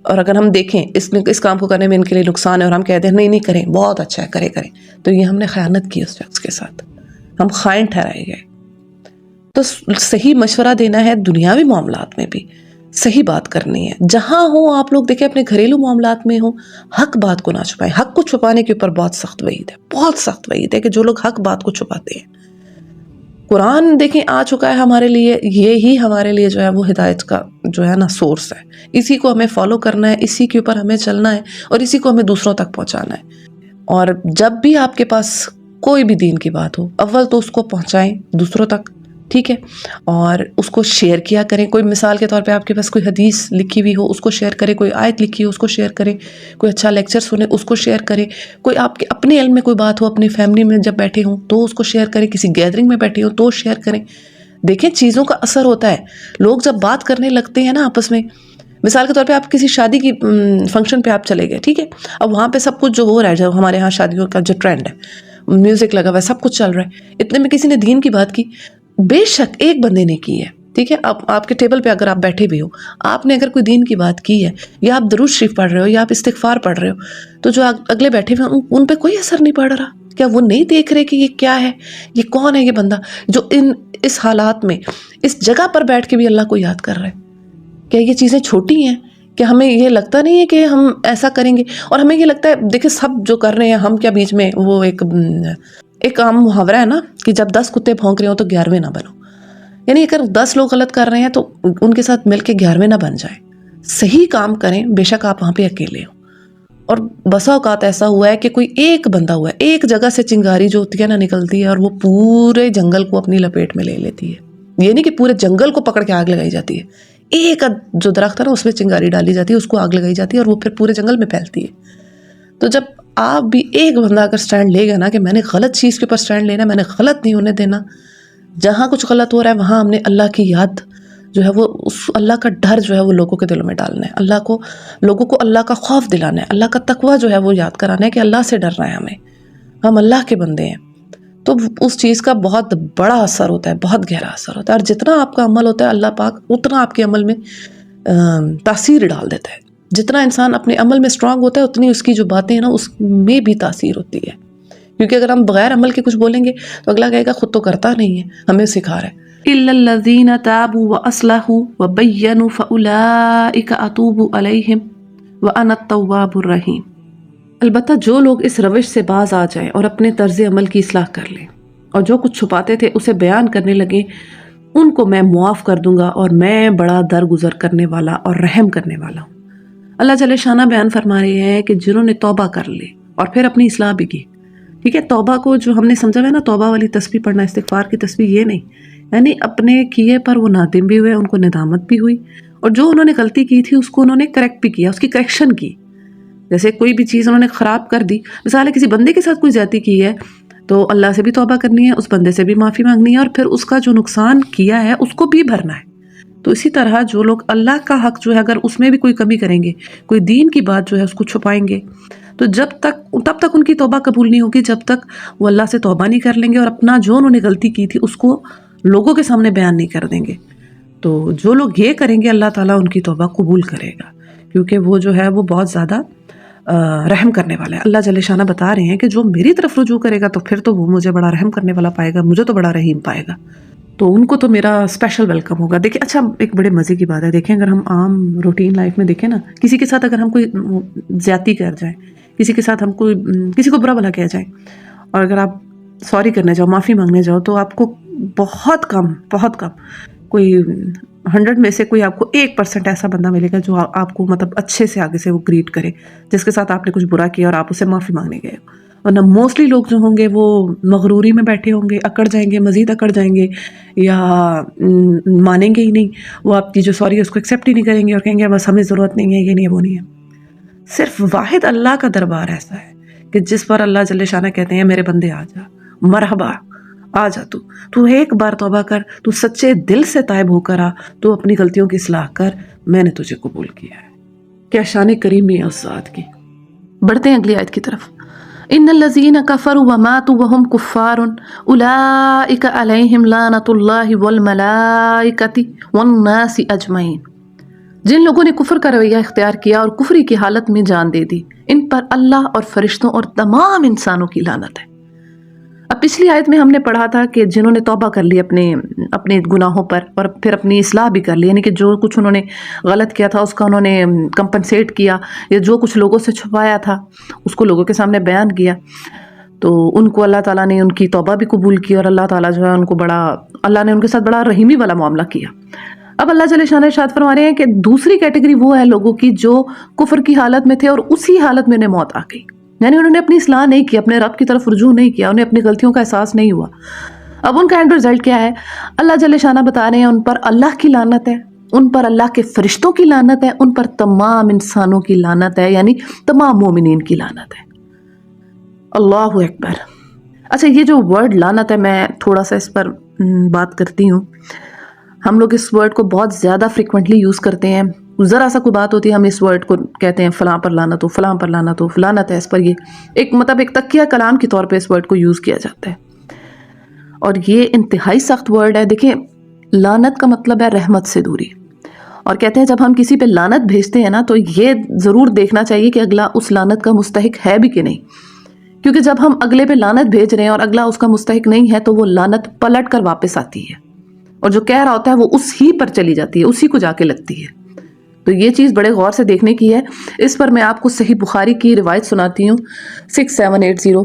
اور اگر ہم دیکھیں اس کام کو کرنے میں ان کے لیے نقصان ہے اور ہم کہتے ہیں نہیں کریں، بہت اچھا ہے کریں، تو یہ ہم نے خیانت کی اس شخص کے ساتھ، ہم خائن ٹھہرائے گئے. تو صحیح مشورہ دینا ہے دنیاوی معاملات میں بھی، صحیح بات کرنی ہے. جہاں ہو آپ لوگ دیکھیں اپنے گھریلو معاملات میں ہو، حق بات کو نہ چھپائیں. حق کو چھپانے کے اوپر بہت سخت وعید ہے، بہت سخت وعید ہے کہ جو لوگ حق بات کو چھپاتے ہیں. قرآن دیکھیں آ چکا ہے ہمارے لیے، یہی ہمارے لیے جو ہے وہ ہدایت کا جو ہے نا سورس ہے. اسی کو ہمیں فالو کرنا ہے، اسی کے اوپر ہمیں چلنا ہے اور اسی کو ہمیں دوسروں تک پہنچانا ہے. اور جب بھی آپ کے پاس کوئی بھی دین کی بات ہو، اول تو اس کو پہنچائیں دوسروں تک، ٹھیک ہے، اور اس کو شیئر کیا کریں. کوئی مثال کے طور پہ آپ کے پاس کوئی حدیث لکھی ہوئی ہو اس کو شیئر کریں، کوئی آیت لکھی ہو اس کو شیئر کریں، کوئی اچھا لیکچر سنیں اس کو شیئر کریں، کوئی آپ کے اپنے علم میں کوئی بات ہو اپنی فیملی میں جب بیٹھے ہوں تو اس کو شیئر کریں، کسی گیدرنگ میں بیٹھے ہوں تو شیئر کریں. دیکھیں چیزوں کا اثر ہوتا ہے. لوگ جب بات کرنے لگتے ہیں نا آپس میں، مثال کے طور پہ آپ کسی شادی کی فنکشن پہ آپ چلے گئے، ٹھیک ہے، اب وہاں پہ سب کچھ جو ہو رہا ہے، جو ہمارے ہاں شادیوں کا جو ٹرینڈ ہے، میوزک لگا ہوا ہے، سب کچھ چل رہا ہے، اتنے میں کسی نے دین کی بات کی، بے شک ایک بندے نے کی ہے، ٹھیک ہے، اب آپ کے ٹیبل پہ اگر آپ بیٹھے بھی ہو، آپ نے اگر کوئی دین کی بات کی ہے یا آپ درود شریف پڑھ رہے ہو یا آپ استغفار پڑھ رہے ہو، تو جو اگلے بیٹھے ہوئے ان پہ کوئی اثر نہیں پڑ رہا. کیا وہ نہیں دیکھ رہے کہ یہ کیا ہے، یہ کون ہے یہ بندہ جو اس حالات میں اس جگہ پر بیٹھ کے بھی اللہ کو یاد کر رہے ہیں؟ کیا یہ چیزیں چھوٹی ہیں کہ ہمیں یہ لگتا نہیں ہے کہ ہم ایسا کریں گے؟ اور ہمیں یہ لگتا ہے دیکھیں سب جو کر رہے ہیں ہم کیا بیچ میں. وہ ایک عام محاورہ ہے نا کہ جب 10 کتے بھونک رہے ہوں تو 11ویں نہ بنو، یعنی اگر 10 لوگ غلط کر رہے ہیں تو ان کے ساتھ مل کے 11ویں نہ بن جائیں. صحیح کام کریں، بے شک آپ وہاں پہ اکیلے ہو. اور بسا اوقات ایسا ہوا ہے کہ کوئی ایک بندہ ہوا ہے، ایک جگہ سے چنگاری جو ہوتی ہے نا نکلتی ہے اور وہ پورے جنگل کو اپنی لپیٹ میں لے لیتی ہے. یہ نہیں کہ پورے جنگل کو پکڑ کے آگ لگائی جاتی ہے، ایک جو درخت ہے نا اس میں چنگاری ڈالی جاتی ہے، اس کو آگ لگائی جاتی ہے اور وہ پھر پورے جنگل میں پھیلتی ہے. تو جب آپ بھی ایک بندہ اگر سٹینڈ لے گا نا کہ میں نے غلط چیز کے اوپر سٹینڈ لینا، میں نے غلط نہیں ہونے دینا، جہاں کچھ غلط ہو رہا ہے وہاں ہم نے اللہ کی یاد جو ہے وہ اس اللہ کا ڈر جو ہے وہ لوگوں کے دلوں میں ڈالنا ہے، لوگوں کو اللہ کا خوف دلانا ہے، اللہ کا تقوی جو ہے وہ یاد کرانا ہے کہ اللہ سے ڈرنا ہے ہمیں، ہم اللہ کے بندے ہیں. تو اس چیز کا بہت بڑا اثر ہوتا ہے، بہت گہرا اثر ہوتا ہے. اور جتنا آپ کا عمل ہوتا ہے اللہ پاک اتنا آپ کے عمل میں تاثیر ڈال دیتا ہے. جتنا انسان اپنے عمل میں اسٹرانگ ہوتا ہے اتنی اس کی جو باتیں ہیں نا اس میں بھی تاثیر ہوتی ہے. کیونکہ اگر ہم بغیر عمل کے کچھ بولیں گے تو اگلا کہے گا خود تو کرتا نہیں ہے، ہمیں سکھا رہا ہے. إِلَّا الَّذِينَ تَابُوا وَأَصْلَحُوا وَبَيَّنُوا فَأُولَٰئِكَ أَتُوبُ عَلَيْهِمْ وَأَنَا التَّوَّابُ الرَّحِيمُ. البتہ جو لوگ اس روش سے باز آ جائیں اور اپنے طرز عمل کی اصلاح کر لیں اور جو کچھ چھپاتے تھے اسے بیان کرنے لگے، ان کو میں معاف کر دوں گا اور میں بڑا درگزر کرنے والا اور رحم کرنے والا ہوں. اللہ جل شانہ بیان فرما رہے ہیں کہ جنہوں نے توبہ کر لی اور پھر اپنی اصلاح بھی کی، ٹھیک ہے، توبہ کو جو ہم نے سمجھا ہے نا توبہ والی تسبیح پڑھنا، استغفار کی تسبیح، یہ نہیں، یعنی اپنے کیے پر وہ نادم بھی ہوئے، ان کو ندامت بھی ہوئی، اور جو انہوں نے غلطی کی تھی اس کو انہوں نے کریکٹ بھی کیا، اس کی کریکشن کی. جیسے کوئی بھی چیز انہوں نے خراب کر دی، مثال ہے کسی بندے کے ساتھ کوئی زیادتی کی ہے تو اللہ سے بھی توبہ کرنی ہے، اس بندے سے بھی معافی مانگنی ہے، اور پھر اس کا جو نقصان کیا ہے اس کو بھی بھرنا ہے. تو اسی طرح جو لوگ اللہ کا حق جو ہے اگر اس میں بھی کوئی کمی کریں گے، کوئی دین کی بات جو ہے اس کو چھپائیں گے، تو تب تک ان کی توبہ قبول نہیں ہوگی جب تک وہ اللہ سے توبہ نہیں کر لیں گے اور اپنا جو انہوں نے غلطی کی تھی اس کو لوگوں کے سامنے بیان نہیں کر دیں گے. تو جو لوگ یہ کریں گے اللہ تعالیٰ ان کی توبہ قبول کرے گا، کیونکہ وہ جو ہے وہ بہت زیادہ رحم کرنے والا ہے. اللہ جل شانہ بتا رہے ہیں کہ جو میری طرف رجوع کرے گا تو پھر تو وہ مجھے بڑا رحم کرنے والا پائے گا، مجھے تو بڑا رحیم پائے گا، تو ان کو تو میرا اسپیشل ویلکم ہوگا. دیکھیں اچھا ایک بڑے مزے کی بات ہے، دیکھیں اگر ہم عام روٹین لائف میں دیکھیں نا، کسی کے ساتھ اگر ہم کوئی زیادتی کر جائیں، کسی کے ساتھ ہم کسی کو برا بھلا کہہ جائیں اور اگر آپ سوری کرنے جاؤ، معافی مانگنے جاؤ، تو آپ کو بہت کم کوئی 100 میں سے کوئی آپ کو 1% ایسا بندہ ملے گا جو آپ کو مطلب اچھے سے آگے سے وہ گریٹ کرے، جس کے ساتھ آپ نے کچھ برا کیا اور آپ اسے معافی مانگنے گئے. ورنہ موسٹلی لوگ جو ہوں گے وہ مغروری میں بیٹھے ہوں گے، اکڑ جائیں گے، مزید اکڑ جائیں گے، یا مانیں گے ہی نہیں، وہ آپ کی جو سوری ہے اس کو ایکسیپٹ ہی نہیں کریں گے اور کہیں گے بس ہمیں ضرورت نہیں ہے، یہ نہیں ہے، وہ نہیں ہے۔ صرف واحد اللہ کا دربار ایسا ہے کہ جس پر اللہ جل شانہ کہتے ہیں میرے بندے آ جا، مرحبا، آ جا، تو ایک بار توبہ کر، تو سچے دل سے تائب ہو کر آ، تو اپنی غلطیوں کی اصلاح کر، میں نے تجھے قبول کیا ہے۔ کیا شان کریمی ہے اس ذات کی۔ بڑھتے ہیں اگلی آیت کی طرف۔ ان الذین کفروا وماتوا وهم کفار اولئک علیہم لعنۃ اللہ والملائکۃ والناس اجمعین۔ جن لوگوں نے کفر کا رویہ اختیار کیا اور کفری کی حالت میں جان دے دی، ان پر اللہ اور فرشتوں اور تمام انسانوں کی لعنت ہے۔ اب پچھلی آیت میں ہم نے پڑھا تھا کہ جنہوں نے توبہ کر لی اپنے گناہوں پر اور پھر اپنی اصلاح بھی کر لی، یعنی کہ جو کچھ انہوں نے غلط کیا تھا اس کا انہوں نے کمپنسیٹ کیا، یا جو کچھ لوگوں سے چھپایا تھا اس کو لوگوں کے سامنے بیان کیا، تو ان کو اللہ تعالیٰ نے ان کی توبہ بھی قبول کی، اور اللہ تعالیٰ جو ہے ان کو اللہ نے ان کے ساتھ بڑا رحیمی والا معاملہ کیا۔ اب اللہ جل شانہ ارشاد فرما رہے ہیں کہ دوسری کیٹیگری وہ ہے لوگوں کی جو کفر کی حالت میں تھے اور اسی حالت میں انہیں موت آ گئی، یعنی انہوں نے اپنی اصلاح نہیں کی، اپنے رب کی طرف رجوع نہیں کیا، انہیں اپنی غلطیوں کا احساس نہیں ہوا۔ اب ان کا اینڈ رزلٹ کیا ہے؟ اللہ جل شانہ بتا رہے ہیں ان پر اللہ کی لعنت ہے، ان پر اللہ کے فرشتوں کی لعنت ہے، ان پر تمام انسانوں کی لعنت ہے، یعنی تمام مومنین کی لعنت ہے۔ اللہ اکبر۔ اچھا، یہ جو ورڈ لعنت ہے، میں تھوڑا سا اس پر بات کرتی ہوں۔ ہم لوگ اس ورڈ کو بہت زیادہ فریکوینٹلی یوز کرتے ہیں، ذرا سا کوئی بات ہوتی ہے ہم اس ورڈ کو کہتے ہیں فلاں پر لعنت ہو، فلاں پر لعنت ہو، فلانت ہے اس پر، یہ ایک تکیہ کلام کے طور پہ اس ورڈ کو یوز کیا جاتا ہے، اور یہ انتہائی سخت ورڈ ہے۔ دیکھیں، لعنت کا مطلب ہے رحمت سے دوری، اور کہتے ہیں جب ہم کسی پہ لعنت بھیجتے ہیں نا تو یہ ضرور دیکھنا چاہیے کہ اگلا اس لعنت کا مستحق ہے بھی کہ نہیں، کیونکہ جب ہم اگلے پہ لعنت بھیج رہے ہیں اور اگلا اس کا مستحق نہیں ہے تو وہ لعنت پلٹ کر واپس آتی ہے، اور جو کہہ رہا ہوتا ہے وہ اس ہی پر چلی جاتی ہے، اسی کو جا کے لگتی ہے۔ تو یہ چیز بڑے غور سے دیکھنے کی ہے۔ اس پر میں آپ کو صحیح بخاری کی روایت سناتی ہوں 6780۔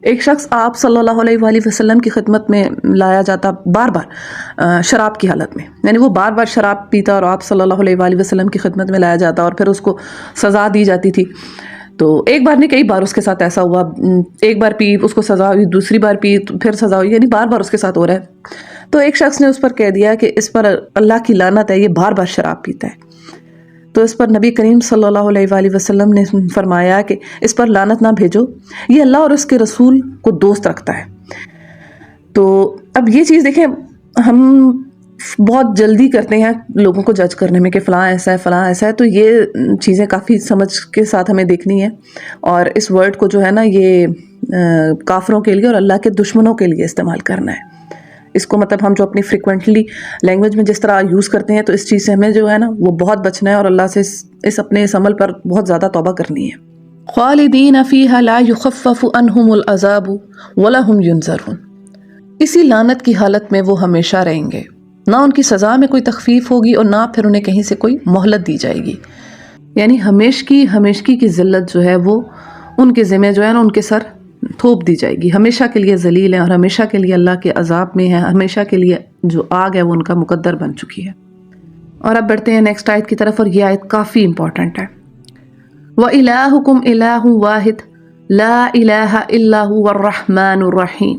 ایک شخص آپ صلی اللہ علیہ وآلہ وسلم کی خدمت میں لایا جاتا بار بار شراب کی حالت میں، یعنی وہ بار بار شراب پیتا اور آپ صلی اللہ علیہ وآلہ وسلم کی خدمت میں لایا جاتا اور پھر اس کو سزا دی جاتی تھی۔ تو ایک بار نہیں، کئی بار اس کے ساتھ ایسا ہوا، ایک بار پی اس کو سزا ہوئی، دوسری بار پی پھر سزا ہوئی، یعنی بار بار اس کے ساتھ ہو رہا ہے۔ تو ایک شخص نے اس پر کہہ دیا کہ اس پر اللہ کی لعنت ہے، یہ بار بار شراب پیتا ہے۔ تو اس پر نبی کریم صلی اللہ علیہ وآلہ وسلم نے فرمایا کہ اس پر لعنت نہ بھیجو، یہ اللہ اور اس کے رسول کو دوست رکھتا ہے۔ تو اب یہ چیز دیکھیں، ہم بہت جلدی کرتے ہیں لوگوں کو جج کرنے میں کہ فلاں ایسا ہے، فلاں ایسا ہے، تو یہ چیزیں کافی سمجھ کے ساتھ ہمیں دیکھنی ہے، اور اس ورڈ کو جو ہے نا یہ کافروں کے لیے اور اللہ کے دشمنوں کے لیے استعمال کرنا ہے۔ اس کو مطلب ہم جو اپنی فریکوینٹلی لینگویج میں جس طرح یوز کرتے ہیں تو اس چیز سے ہمیں جو ہے نا وہ بہت بچنا ہے، اور اللہ سے اس عمل پر بہت زیادہ توبہ کرنی ہے۔ خالدین فیہا لا یخفف عنہم العذاب ولہم ینظرون۔ اسی لعنت کی حالت میں وہ ہمیشہ رہیں گے، نہ ان کی سزا میں کوئی تخفیف ہوگی اور نہ پھر انہیں کہیں سے کوئی مہلت دی جائے گی، یعنی ہمیشگی کی ذلت جو ہے وہ ان کے ذمہ جو ہے نا ان کے سر تھوپ دی جائے گی، ہمیشہ کے لیے ذلیل ہیں اور ہمیشہ کے لیے اللہ کے عذاب میں ہیں، ہمیشہ کے لیے جو آگ ہے وہ ان کا مقدر بن چکی ہے۔ اور اب بڑھتے ہیں نیکسٹ آیت کی طرف، اور یہ آیت کافی امپورٹنٹ ہے۔ وَإِلَٰهُكُمْ إِلَٰهٌ وَاحِدٌ لَا إِلَٰهَ إِلَّا هُوَ الرَّحْمَٰنُ الرَّحِيمُ۔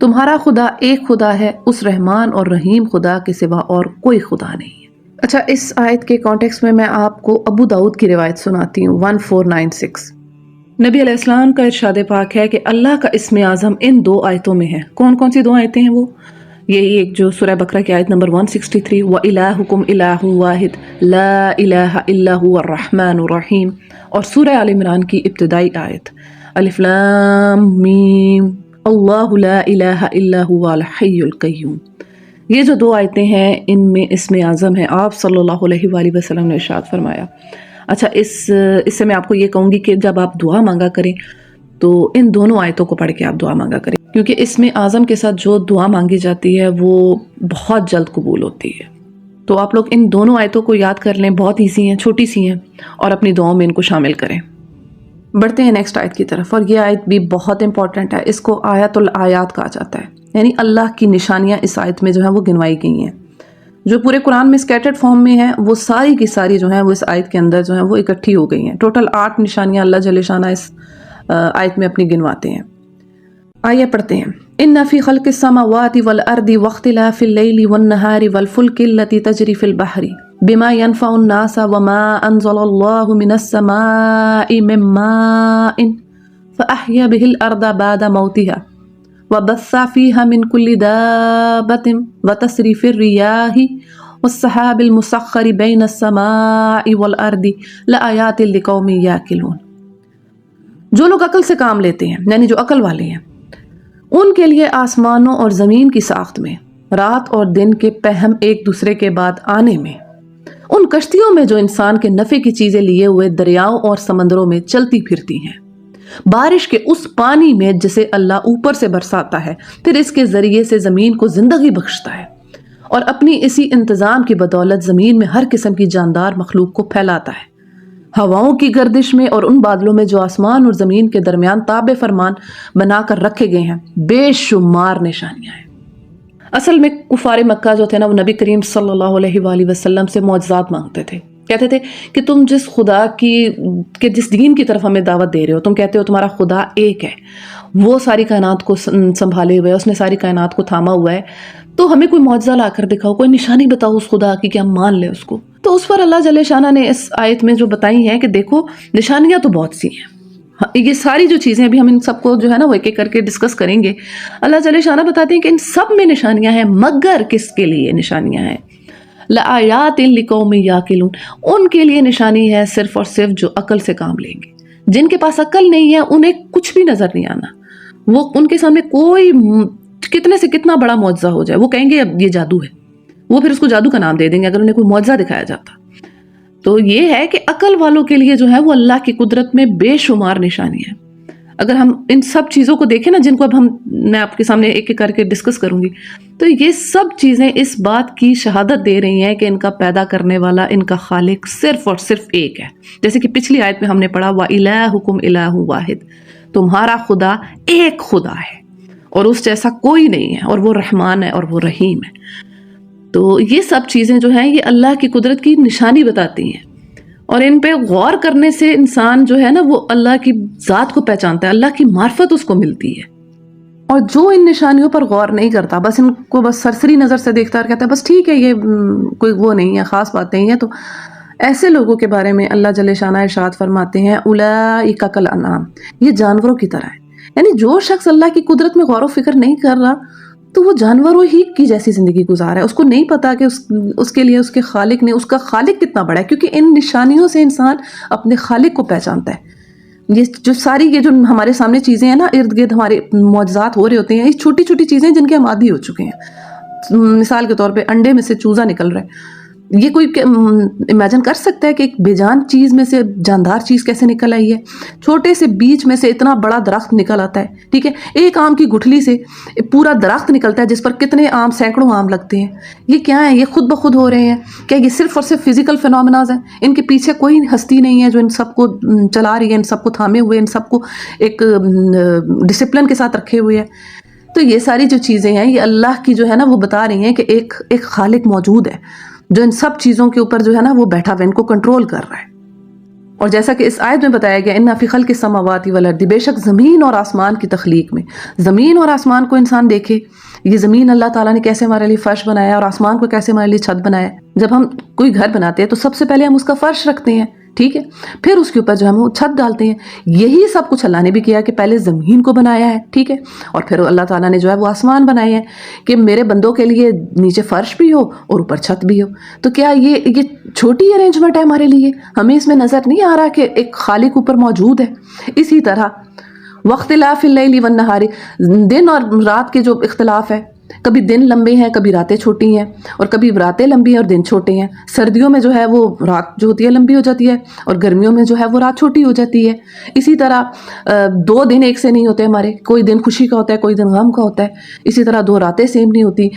تمہارا خدا ایک خدا ہے، اس رحمان اور رحیم خدا کے سوا اور کوئی خدا نہیں ہے۔ اچھا، اس آیت کے کانٹیکسٹ میں آپ کو ابو داؤد کی روایت سناتی ہوں 1496۔ نبی علیہ السلام کا ارشاد پاک ہے کہ اللہ کا اسم اعظم ان دو آیتوں میں ہے۔ کون کون سی دو آیتیں ہیں وہ؟ یہی ایک جو سورہ بقرہ کی آیت نمبر 163 وَإِلَٰهُكُمْ إِلَٰهٌ وَاحِدٌ لَا إِلَٰهَ إِلَّا هُوَ الرَّحْمَٰنُ الرَّحِيمُ، اور سورہ آل عمران کی ابتدائی آیت الف لام میم اللہ لا الہ الا هو الحی القیوم۔ یہ جو دو آیتیں ہیں ان میں اسم اعظم ہے، آپ صلی اللہ علیہ وآلہ وسلم نے ارشاد فرمایا۔ اچھا، اس سے میں آپ کو یہ کہوں گی کہ جب آپ دعا مانگا کریں تو ان دونوں آیتوں کو پڑھ کے آپ دعا مانگا کریں، کیونکہ اسم اعظم کے ساتھ جو دعا مانگی جاتی ہے وہ بہت جلد قبول ہوتی ہے۔ تو آپ لوگ ان دونوں آیتوں کو یاد کر لیں، بہت ایزی ہیں، چھوٹی سی ہیں، اور اپنی دعاؤں میں ان کو شامل کریں۔ بڑھتے ہیں نیکسٹ آیت کی طرف، اور یہ آیت بھی بہت امپورٹنٹ ہے، اس کو آیت الآیات کہا جاتا ہے، یعنی اللہ کی نشانیاں اس آیت میں جو ہیں وہ گنوائی گئی ہیں، جو پورے قرآن میں اسکیٹرڈ فارم میں ہیں، وہ ساری کی ساری جو ہیں وہ اس آیت کے اندر جو ہیں وہ اکٹھی ہو گئی ہیں۔ ٹوٹل 8 نشانیاں اللہ جل شانہ اس آیت میں اپنی گنواتے ہیں. آئیے پڑھتے ہیں. ان فی خلق السماوات والارض واختلاف اللیل والنہار والفلک التی تجری فی البحر بما ينفع الناس وما انزل اللہ من السماء من ماء فاحیا به الارض بعد موتها وبث فيها من كل دابة وتصريف الرياح والسحاب المسخر بين السماء والارض لآیات لقوم یعقلون. جو لوگ عقل سے کام لیتے ہیں یعنی جو عقل والے ہیں ان کے لیے آسمانوں اور زمین کی ساخت میں، رات اور دن کے پہم ایک دوسرے کے بعد آنے میں، ان کشتیوں میں جو انسان کے نفع کی چیزیں لیے ہوئے دریاؤں اور سمندروں میں چلتی پھرتی ہیں، بارش کے اس پانی میں جسے اللہ اوپر سے برساتا ہے، پھر اس کے ذریعے سے زمین کو زندگی بخشتا ہے اور اپنی اسی انتظام کی بدولت زمین میں ہر قسم کی جاندار مخلوق کو پھیلاتا ہے. ہواؤں کی گردش میں اور ان بادلوں میں جو آسمان اور زمین کے درمیان تابع فرمان بنا کر رکھے گئے ہیں بے شمار نشانیاں ہیں. اصل میں کفار مکہ جو تھے نا وہ نبی کریم صلی اللہ علیہ وآلہ وسلم سے معجزات مانگتے تھے. کہتے تھے کہ تم جس خدا کی جس دین کی طرف ہمیں دعوت دے رہے ہو، تم کہتے ہو تمہارا خدا ایک ہے، وہ ساری کائنات کو سنبھالے ہوئے ہے، اس نے ساری کائنات کو تھاما ہوا ہے، تو ہمیں کوئی معجزہ لا کر دکھاؤ، کوئی نشانی بتاؤ اس خدا کی کہ ہم مان لیں اس کو. تو اس پر اللہ جل شانہ نے اس آیت میں جو بتائی ہیں کہ دیکھو نشانیاں تو بہت سی ہیں. یہ ساری جو چیزیں ابھی ہم ان سب کو جو ہے نا وہ ایک ایک کر کے ڈسکس کریں گے. اللہ جل شانہ بتاتے ہیں کہ ان سب میں نشانیاں ہیں، مگر کس کے لیے نشانیاں ہیں؟ لآیات لقوم یعقلون، ان کے لیے نشانی ہے صرف اور صرف جو عقل سے کام لیں گے. جن کے پاس عقل نہیں ہے انہیں کچھ بھی نظر نہیں آنا. وہ ان کے سامنے کوئی کتنے سے کتنا بڑا معجزہ ہو جائے وہ کہیں گے اب یہ جادو ہے، وہ پھر اس کو جادو کا نام دے دیں گے اگر انہیں کوئی معجزہ دکھایا جاتا. تو یہ ہے کہ عقل والوں کے لیے جو ہے وہ اللہ کی قدرت میں بے شمار نشانی ہے. اگر ہم ان سب چیزوں کو دیکھیں نا جن کو اب میں آپ کے سامنے ایک ایک کر کے ڈسکس کروں گی، تو یہ سب چیزیں اس بات کی شہادت دے رہی ہیں کہ ان کا پیدا کرنے والا، ان کا خالق صرف اور صرف ایک ہے. جیسے کہ پچھلی آیت میں ہم نے پڑھا وَإِلَٰهُكُمْ إِلَٰهٌ وَاحِدٌ، تمہارا خدا ایک خدا ہے اور اس جیسا کوئی نہیں ہے، اور وہ رحمان ہے اور وہ رحیم ہے. تو یہ سب چیزیں جو ہیں یہ اللہ کی قدرت کی نشانی بتاتی ہیں، اور ان پہ غور کرنے سے انسان جو ہے نا وہ اللہ کی ذات کو پہچانتا ہے، اللہ کی معرفت اس کو ملتی ہے. اور جو ان نشانیوں پر غور نہیں کرتا، بس ان کو بس سرسری نظر سے دیکھتا اور کہتا ہے بس ٹھیک ہے یہ کوئی وہ نہیں ہے، خاص بات نہیں ہے، تو ایسے لوگوں کے بارے میں اللہ جل شانہ ارشاد فرماتے ہیں اولئک کالانعام، یہ جانوروں کی طرح ہے. یعنی جو شخص اللہ کی قدرت میں غور و فکر نہیں کر رہا تو وہ جانوروں ہی کی جیسی زندگی گزار ہے. اس کو نہیں پتا کہ اس کے لیے اس کے خالق نے، اس کا خالق کتنا بڑا ہے، کیونکہ ان نشانیوں سے انسان اپنے خالق کو پہچانتا ہے. یہ جو ساری یہ جو ہمارے سامنے چیزیں ہیں نا، ارد گرد ہمارے معجزات ہو رہے ہوتے ہیں، یہ چھوٹی چھوٹی چیزیں جن کے ہم عادی ہو چکے ہیں. مثال کے طور پہ انڈے میں سے چوزا نکل رہا ہے، یہ کوئی امیجن کر سکتا ہے کہ ایک بے جان چیز میں سے جاندار چیز کیسے نکل آئی ہے؟ چھوٹے سے بیج میں سے اتنا بڑا درخت نکل آتا ہے. ٹھیک ہے، ایک آم کی گٹھلی سے پورا درخت نکلتا ہے جس پر کتنے آم، سینکڑوں آم لگتے ہیں. یہ کیا ہے؟ یہ خود بخود ہو رہے ہیں کیا؟ یہ صرف اور صرف فزیکل فینومیناز ہیں؟ ان کے پیچھے کوئی ہستی نہیں ہے جو ان سب کو چلا رہی ہے، ان سب کو تھامے ہوئے، ان سب کو ایک ڈسپلن کے ساتھ رکھے ہوئے ہے. تو یہ ساری جو چیزیں ہیں یہ اللہ کی جو ہے نا وہ بتا رہی ہیں کہ ایک خالق موجود ہے جو ان سب چیزوں کے اوپر جو ہے نا وہ بیٹھا ہوا ان کو کنٹرول کر رہا ہے. اور جیسا کہ اس آیت میں بتایا گیا ان فی خلق السماوات والارض، بے شک زمین اور آسمان کی تخلیق میں، زمین اور آسمان کو انسان دیکھے. یہ زمین اللہ تعالیٰ نے کیسے ہمارے لیے فرش بنایا اور آسمان کو کیسے ہمارے لیے چھت بنایا. جب ہم کوئی گھر بناتے ہیں تو سب سے پہلے ہم اس کا فرش رکھتے ہیں، ٹھیک ہے، پھر اس کے اوپر جو ہم وہ چھت ڈالتے ہیں. یہی سب کچھ اللہ نے بھی کیا کہ پہلے زمین کو بنایا ہے، ٹھیک ہے، اور پھر اللہ تعالیٰ نے جو ہے وہ آسمان بنائے ہیں کہ میرے بندوں کے لیے نیچے فرش بھی ہو اور اوپر چھت بھی ہو. تو کیا یہ چھوٹی ارینجمنٹ ہے ہمارے لیے؟ ہمیں اس میں نظر نہیں آ رہا کہ ایک خالق اوپر موجود ہے؟ اسی طرح واختلاف اللیل والنہار، دن اور رات کے جو اختلاف ہے، کبھی دن لمبے ہیں، کبھی راتیں چھوٹی ہیں، اور کبھی راتیں لمبی ہیں اور دن چھوٹے ہیں. سردیوں میں جو ہے وہ رات جو ہوتی ہے لمبی ہو جاتی ہے اور گرمیوں میں جو ہے وہ رات چھوٹی ہو جاتی ہے. اسی طرح 2 دن ایک سے نہیں ہوتے ہمارے، کوئی دن خوشی کا ہوتا ہے، کوئی دن غم کا ہوتا ہے. اسی طرح 2 راتیں سیم نہیں ہوتی.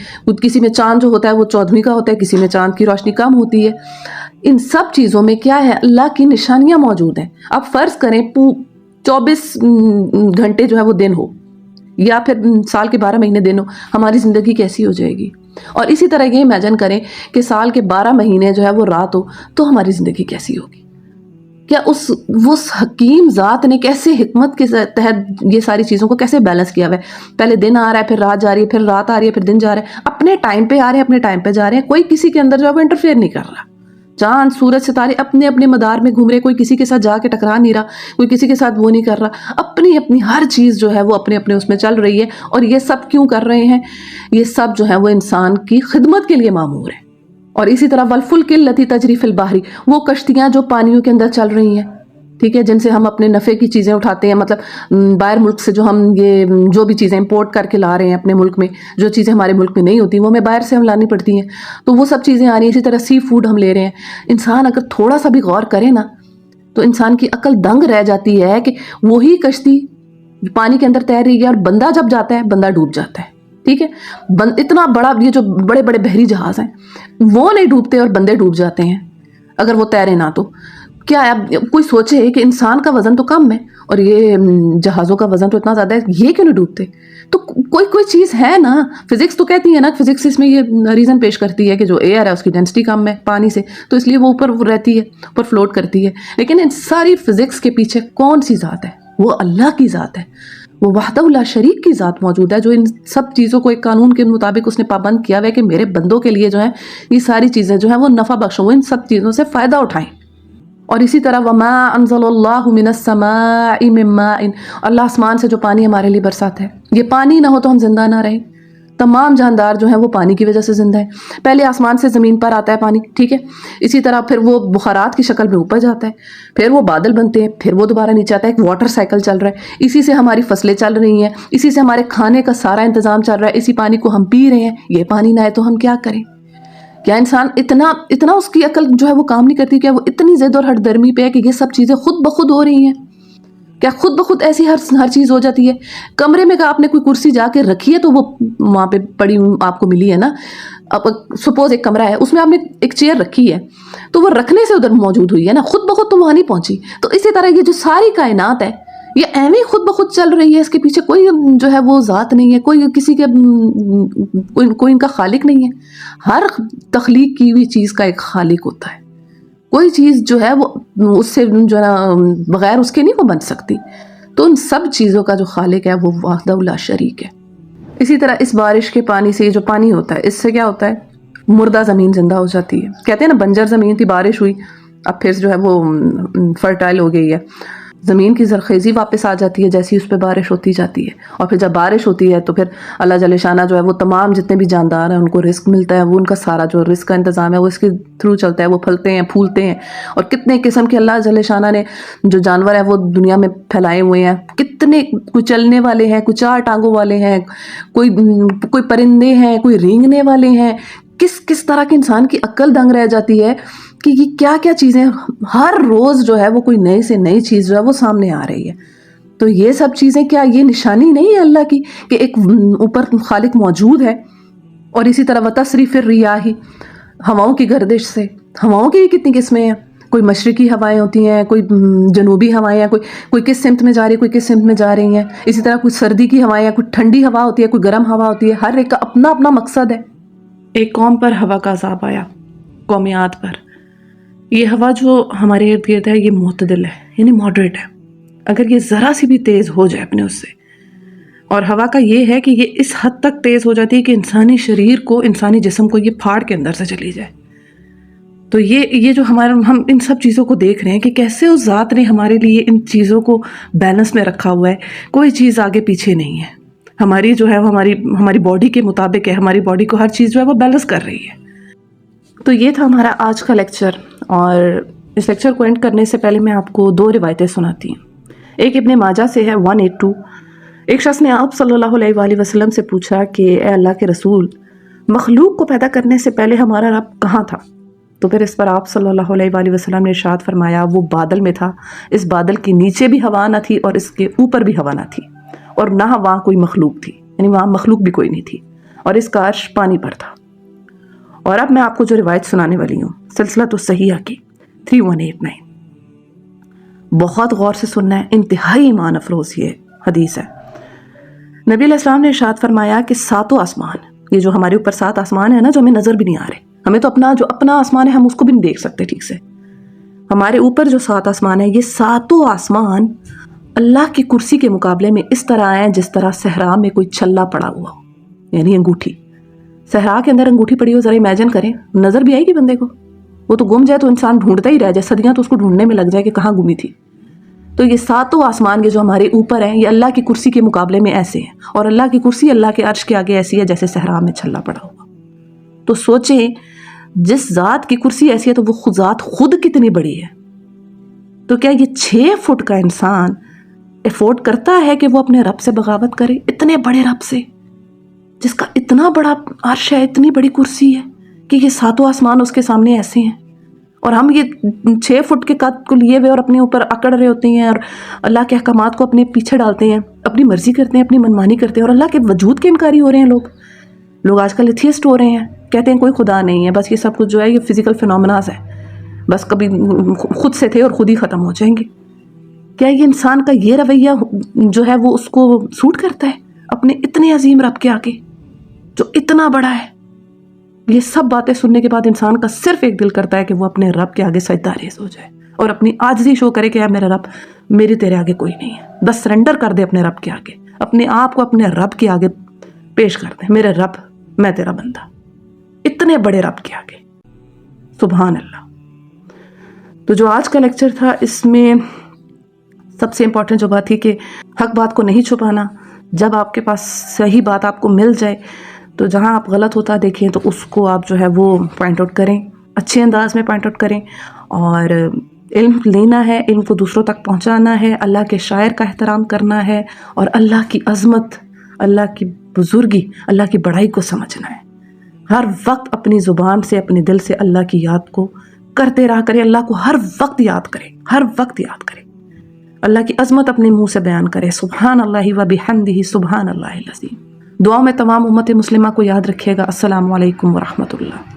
کسی میں چاند جو ہوتا ہے وہ 14ویں کا ہوتا ہے، کسی میں چاند کی روشنی کم ہوتی ہے. ان سب چیزوں میں کیا ہے؟ اللہ کی نشانیاں موجود ہیں. اب فرض کریں 24 گھنٹے جو ہے وہ دن ہو یا پھر سال کے 12 مہینے دن ہو، ہماری زندگی کیسی ہو جائے گی؟ اور اسی طرح یہ امیجن کریں کہ سال کے 12 مہینے جو ہے وہ رات ہو تو ہماری زندگی کیسی ہوگی؟ کیا اس حکیم ذات نے کیسے حکمت کے تحت یہ ساری چیزوں کو کیسے بیلنس کیا ہوا ہے. پہلے دن آ رہا ہے، پھر رات جا رہی ہے، پھر رات آ رہی ہے، پھر دن جا رہا ہے، اپنے ٹائم پہ آ رہے ہیں، اپنے ٹائم پہ جا رہے ہیں. کوئی کسی کے اندر جو ہے وہ انٹرفیئر نہیں کر رہا. چاند سورج ستارے اپنے اپنے مدار میں گھوم رہے، کوئی کسی کے ساتھ جا کے ٹکرا نہیں رہا، کوئی کسی کے ساتھ وہ نہیں کر رہا. اپنی اپنی ہر چیز جو ہے وہ اپنے اپنے اس میں چل رہی ہے. اور یہ سب کیوں کر رہے ہیں؟ یہ سب جو ہے وہ انسان کی خدمت کے لیے معمور ہے. اور اسی طرح والفلک التی تجری فی البحر، وہ کشتیاں جو پانیوں کے اندر چل رہی ہیں، ٹھیک ہے، جن سے ہم اپنے نفع کی چیزیں اٹھاتے ہیں. مطلب باہر ملک سے جو ہم یہ جو بھی چیزیں امپورٹ کر کے لا رہے ہیں اپنے ملک میں، جو چیزیں ہمارے ملک میں نہیں ہوتی وہ ہمیں باہر سے ہم لانی پڑتی ہیں، تو وہ سب چیزیں آ رہی ہیں. اسی طرح سی فوڈ ہم لے رہے ہیں. انسان اگر تھوڑا سا بھی غور کرے نا تو انسان کی عقل دنگ رہ جاتی ہے کہ وہی کشتی پانی کے اندر تیر رہی ہے اور بندہ جب جاتا ہے بندہ ڈوب جاتا ہے. ٹھیک ہے، اتنا بڑا یہ جو بڑے بڑے بحری جہاز ہیں وہ نہیں ڈوبتے اور بندے ڈوب جاتے ہیں اگر وہ تیرے نہ. تو کیا ہے، کوئی سوچے کہ انسان کا وزن تو کم ہے اور یہ جہازوں کا وزن تو اتنا زیادہ ہے، یہ کیوں نہیں ڈوبتے؟ تو کوئی چیز ہے نا. فزکس تو کہتی ہے نا، فزکس اس میں یہ ریزن پیش کرتی ہے کہ جو ایئر ہے اس کی ڈینسٹی کم ہے پانی سے، تو اس لیے وہ اوپر رہتی ہے، اوپر فلوٹ کرتی ہے. لیکن ان ساری فزکس کے پیچھے کون سی ذات ہے؟ وہ اللہ کی ذات ہے. وہ وحدہ لا شریک کی ذات موجود ہے جو ان سب چیزوں کو ایک قانون کے مطابق اس نے پابند کیا ہوا ہے کہ میرے بندوں کے لیے جو ہے یہ ساری چیزیں جو ہیں وہ نفع بخش ہوں، ان سب چیزوں سے فائدہ اٹھائیں. اور اسی طرح وما انزل اللہ من السماء من ماء، اللہ آسمان سے جو پانی ہمارے لیے برساتا ہے، یہ پانی نہ ہو تو ہم زندہ نہ رہیں. تمام جاندار جو ہیں وہ پانی کی وجہ سے زندہ ہیں. پہلے آسمان سے زمین پر آتا ہے پانی، ٹھیک ہے، اسی طرح پھر وہ بخارات کی شکل میں اوپر جاتا ہے، پھر وہ بادل بنتے ہیں، پھر وہ دوبارہ نیچے آتا ہے. ایک واٹر سائیکل چل رہا ہے، اسی سے ہماری فصلیں چل رہی ہیں، اسی سے ہمارے کھانے کا سارا انتظام چل رہا ہے. اسی پانی کو ہم پی رہے ہیں. یہ پانی نہ آئے تو ہم کیا کریں؟ کیا انسان اتنا اس کی عقل جو ہے وہ کام نہیں کرتی؟ کیا وہ اتنی ضد اور ہٹ درمی پہ ہے کہ یہ سب چیزیں خود بخود ہو رہی ہیں؟ کیا خود بخود ایسی ہر چیز ہو جاتی ہے؟ کمرے میں آپ نے کوئی کرسی جا کے رکھی ہے تو وہ وہاں پہ پڑی آپ کو ملی ہے نا. اب سپوز ایک کمرہ ہے، اس میں آپ نے ایک چیئر رکھی ہے تو وہ رکھنے سے ادھر موجود ہوئی ہے نا، خود بخود تو وہاں نہیں پہنچی. تو اسی طرح یہ جو ساری کائنات ہے یہ ایویں خود بخود چل رہی ہے، اس کے پیچھے کوئی جو ہے وہ ذات نہیں ہے، کوئی کسی کے کوئی ان کا خالق نہیں ہے. ہر تخلیق کی ہوئی چیز کا ایک خالق ہوتا ہے. کوئی چیز جو ہے وہ اس سے جو ہے نا بغیر اس کے نہیں وہ بن سکتی. تو ان سب چیزوں کا جو خالق ہے وہ وحدہ لا شریک ہے. اسی طرح اس بارش کے پانی سے، جو پانی ہوتا ہے اس سے کیا ہوتا ہے؟ مردہ زمین زندہ ہو جاتی ہے. کہتے ہیں نا بنجر زمین تھی، بارش ہوئی، اب پھر جو ہے وہ فرٹائل ہو گئی ہے، زمین کی زرخیزی واپس آ جاتی ہے جیسی اس پہ بارش ہوتی جاتی ہے. اور پھر جب بارش ہوتی ہے تو پھر اللہ جل شانہ جو ہے وہ تمام جتنے بھی جاندار ہیں ان کو رزق ملتا ہے. وہ ان کا سارا جو رزق کا انتظام ہے وہ اس کے تھرو چلتا ہے. وہ پھلتے ہیں، پھولتے ہیں. اور کتنے قسم کے اللہ جل شانہ نے جو جانور ہیں وہ دنیا میں پھیلائے ہوئے ہیں. کتنے، کوئی چلنے والے ہیں، کوئی 4 ٹانگوں والے ہیں، کوئی پرندے ہیں، کوئی رینگنے والے ہیں. کس طرح کے انسان کی عقل دنگ رہ جاتی ہے کہ یہ کیا کیا چیزیں ہر روز جو ہے وہ کوئی نئی سے نئی چیز جو ہے وہ سامنے آ رہی ہے. تو یہ سب چیزیں کیا یہ نشانی نہیں ہے اللہ کی کہ ایک اوپر خالق موجود ہے؟ اور اسی طرح وتصریف الریاح، ہواؤں کی گردش سے، ہواؤں کی کتنی قسمیں ہیں. کوئی مشرقی ہوائیں ہوتی ہیں، کوئی جنوبی ہوائیں ہیں، کوئی کس سمت میں جا رہی ہے، کوئی کس سمت میں جا رہی ہیں. اسی طرح کوئی سردی کی ہوائیں ہیں، کوئی ٹھنڈی ہوا ہوتی ہے، کوئی گرم ہوا ہوتی ہے. ہر ایک کا اپنا اپنا مقصد ہے. ایک قوم پر ہوا کا عذاب آیا، قوم عاد پر. یہ ہوا جو ہمارے ارد گرد ہے یہ معتدل ہے، یعنی ماڈریٹ ہے. اگر یہ ذرا سی بھی تیز ہو جائے اپنے اس سے، اور ہوا کا یہ ہے کہ یہ اس حد تک تیز ہو جاتی ہے کہ انسانی شریر کو، انسانی جسم کو یہ پھاڑ کے اندر سے چلی جائے. تو یہ جو ہم ان سب چیزوں کو دیکھ رہے ہیں کہ کیسے اس ذات نے ہمارے لیے ان چیزوں کو بیلنس میں رکھا ہوا ہے. کوئی چیز آگے پیچھے نہیں ہے. ہماری جو ہے وہ ہماری باڈی کے مطابق ہے. ہماری باڈی کو ہر چیز جو ہے وہ بیلنس کر رہی ہے. تو یہ تھا ہمارا آج کا لیکچر. اور اس لیکچر کو اینڈ کرنے سے پہلے میں آپ کو 2 روایتیں سناتی ہوں. ایک ابن ماجہ سے ہے 182. ایک شخص نے آپ صلی اللہ علیہ وآلہ وسلم سے پوچھا کہ اے اللہ کے رسول، مخلوق کو پیدا کرنے سے پہلے ہمارا رب کہاں تھا؟ تو پھر اس پر آپ صلی اللہ علیہ وآلہ وسلم نے ارشاد فرمایا، وہ بادل میں تھا. اس بادل کے نیچے بھی ہوا نہ تھی اور اس کے اوپر بھی ہوا نہ تھی، اور نہ وہاں کوئی مخلوق تھی، یعنی وہاں مخلوق بھی کوئی نہیں تھی، اور اس کا عرش پانی پر تھا. اور اب میں آپ کو جو روایت سنانے والی ہوں سلسلۃ الصحیحہ کی 3189. بہت غور سے سننا ہے، انتہائی ایمان افروز یہ حدیث ہے. نبی علیہ السلام نے ارشاد فرمایا کہ 7 آسمان، یہ جو ہمارے اوپر 7 آسمان ہیں نا جو ہمیں نظر بھی نہیں آ رہے، ہمیں تو اپنا آسمان ہے ہم اس کو بھی نہیں دیکھ سکتے ٹھیک سے، ہمارے اوپر جو 7 آسمان ہیں، یہ 7 آسمان اللہ کی کرسی کے مقابلے میں اس طرح ہیں جس طرح صحرا میں کوئی چھلا پڑا ہوا ہو، یعنی انگوٹھی. صحرا کے اندر انگوٹھی پڑی ہو، ذرا امیجن کریں، نظر بھی آئے گی بندے کو؟ وہ تو گم جائے تو انسان ڈھونڈتا ہی رہ جائے، صدیاں تو اس کو ڈھونڈنے میں لگ جائے کہ کہاں گمی تھی. تو یہ 7 آسمان کے جو ہمارے اوپر ہیں، یہ اللہ کی کرسی کے مقابلے میں ایسے ہیں، اور اللہ کی کرسی اللہ کے عرش کے آگے ایسی ہے جیسے صحرا میں چھلا پڑا ہوا. تو سوچیں جس ذات کی کرسی ایسی ہے تو وہ ذات خود کتنی بڑی ہے. تو کیا یہ 6 فٹ کا انسان افورڈ کرتا ہے کہ وہ اپنے رب سے بغاوت کرے؟ اتنے بڑے رب سے جس کا اتنا بڑا عرش ہے، اتنی بڑی کرسی ہے کہ یہ 7 آسمان اس کے سامنے ایسے ہیں، اور ہم یہ 6 فٹ کے قد کو لیے ہوئے اور اپنے اوپر اکڑ رہے ہوتے ہیں اور اللہ کے احکامات کو اپنے پیچھے ڈالتے ہیں، اپنی مرضی کرتے ہیں، اپنی منمانی کرتے ہیں، اور اللہ کے وجود کے انکاری ہو رہے ہیں. لوگ آج کل ایتھیسٹ ہو رہے ہیں، کہتے ہیں کوئی خدا نہیں ہے، بس یہ سب کچھ جو ہے یہ فزیکل فینومناز ہے، بس کبھی خود سے تھے اور خود ہی ختم ہو جائیں گے. کیا یہ انسان کا یہ رویہ جو ہے وہ اس کو سوٹ کرتا ہے اپنے اتنے عظیم رب کے آگے جو اتنا بڑا ہے؟ یہ سب باتیں سننے کے بعد انسان کا صرف ایک دل کرتا ہے کہ وہ اپنے رب کے آگے سجدہ ریز ہو جائے اور اپنی عاجزی شو کرے کہ اے میرا رب، میرے تیرے آگے کوئی نہیں ہے. بس سرنڈر کر دے اپنے رب کے آگے، اپنے آپ کو اپنے رب کے آگے پیش کر دے. میرے رب، میں تیرا بندہ، اتنے بڑے رب کے آگے. سبحان اللہ. تو جو آج کا لیکچر تھا، اس میں سب سے امپورٹنٹ جو بات تھی کہ حق بات کو نہیں چھپانا. جب آپ کے پاس صحیح بات آپ کو مل جائے تو جہاں آپ غلط ہوتا دیکھیں تو اس کو آپ جو ہے وہ پوائنٹ آؤٹ کریں، اچھے انداز میں پوائنٹ آؤٹ کریں، اور علم لینا ہے، علم کو دوسروں تک پہنچانا ہے، اللہ کے شاعر کا احترام کرنا ہے، اور اللہ کی عظمت، اللہ کی بزرگی، اللہ کی بڑائی کو سمجھنا ہے. ہر وقت اپنی زبان سے، اپنے دل سے اللہ کی یاد کو کرتے رہا کرے. اللہ کو ہر وقت یاد کرے، ہر وقت یاد کرے. اللہ کی عظمت اپنے منہ سے بیان کرے. سبحان اللہ و بحمدہ، سبحان اللہ العظیم. دعاؤں میں تمام امت مسلمہ کو یاد رکھیے گا. السلام علیکم ورحمۃ اللہ.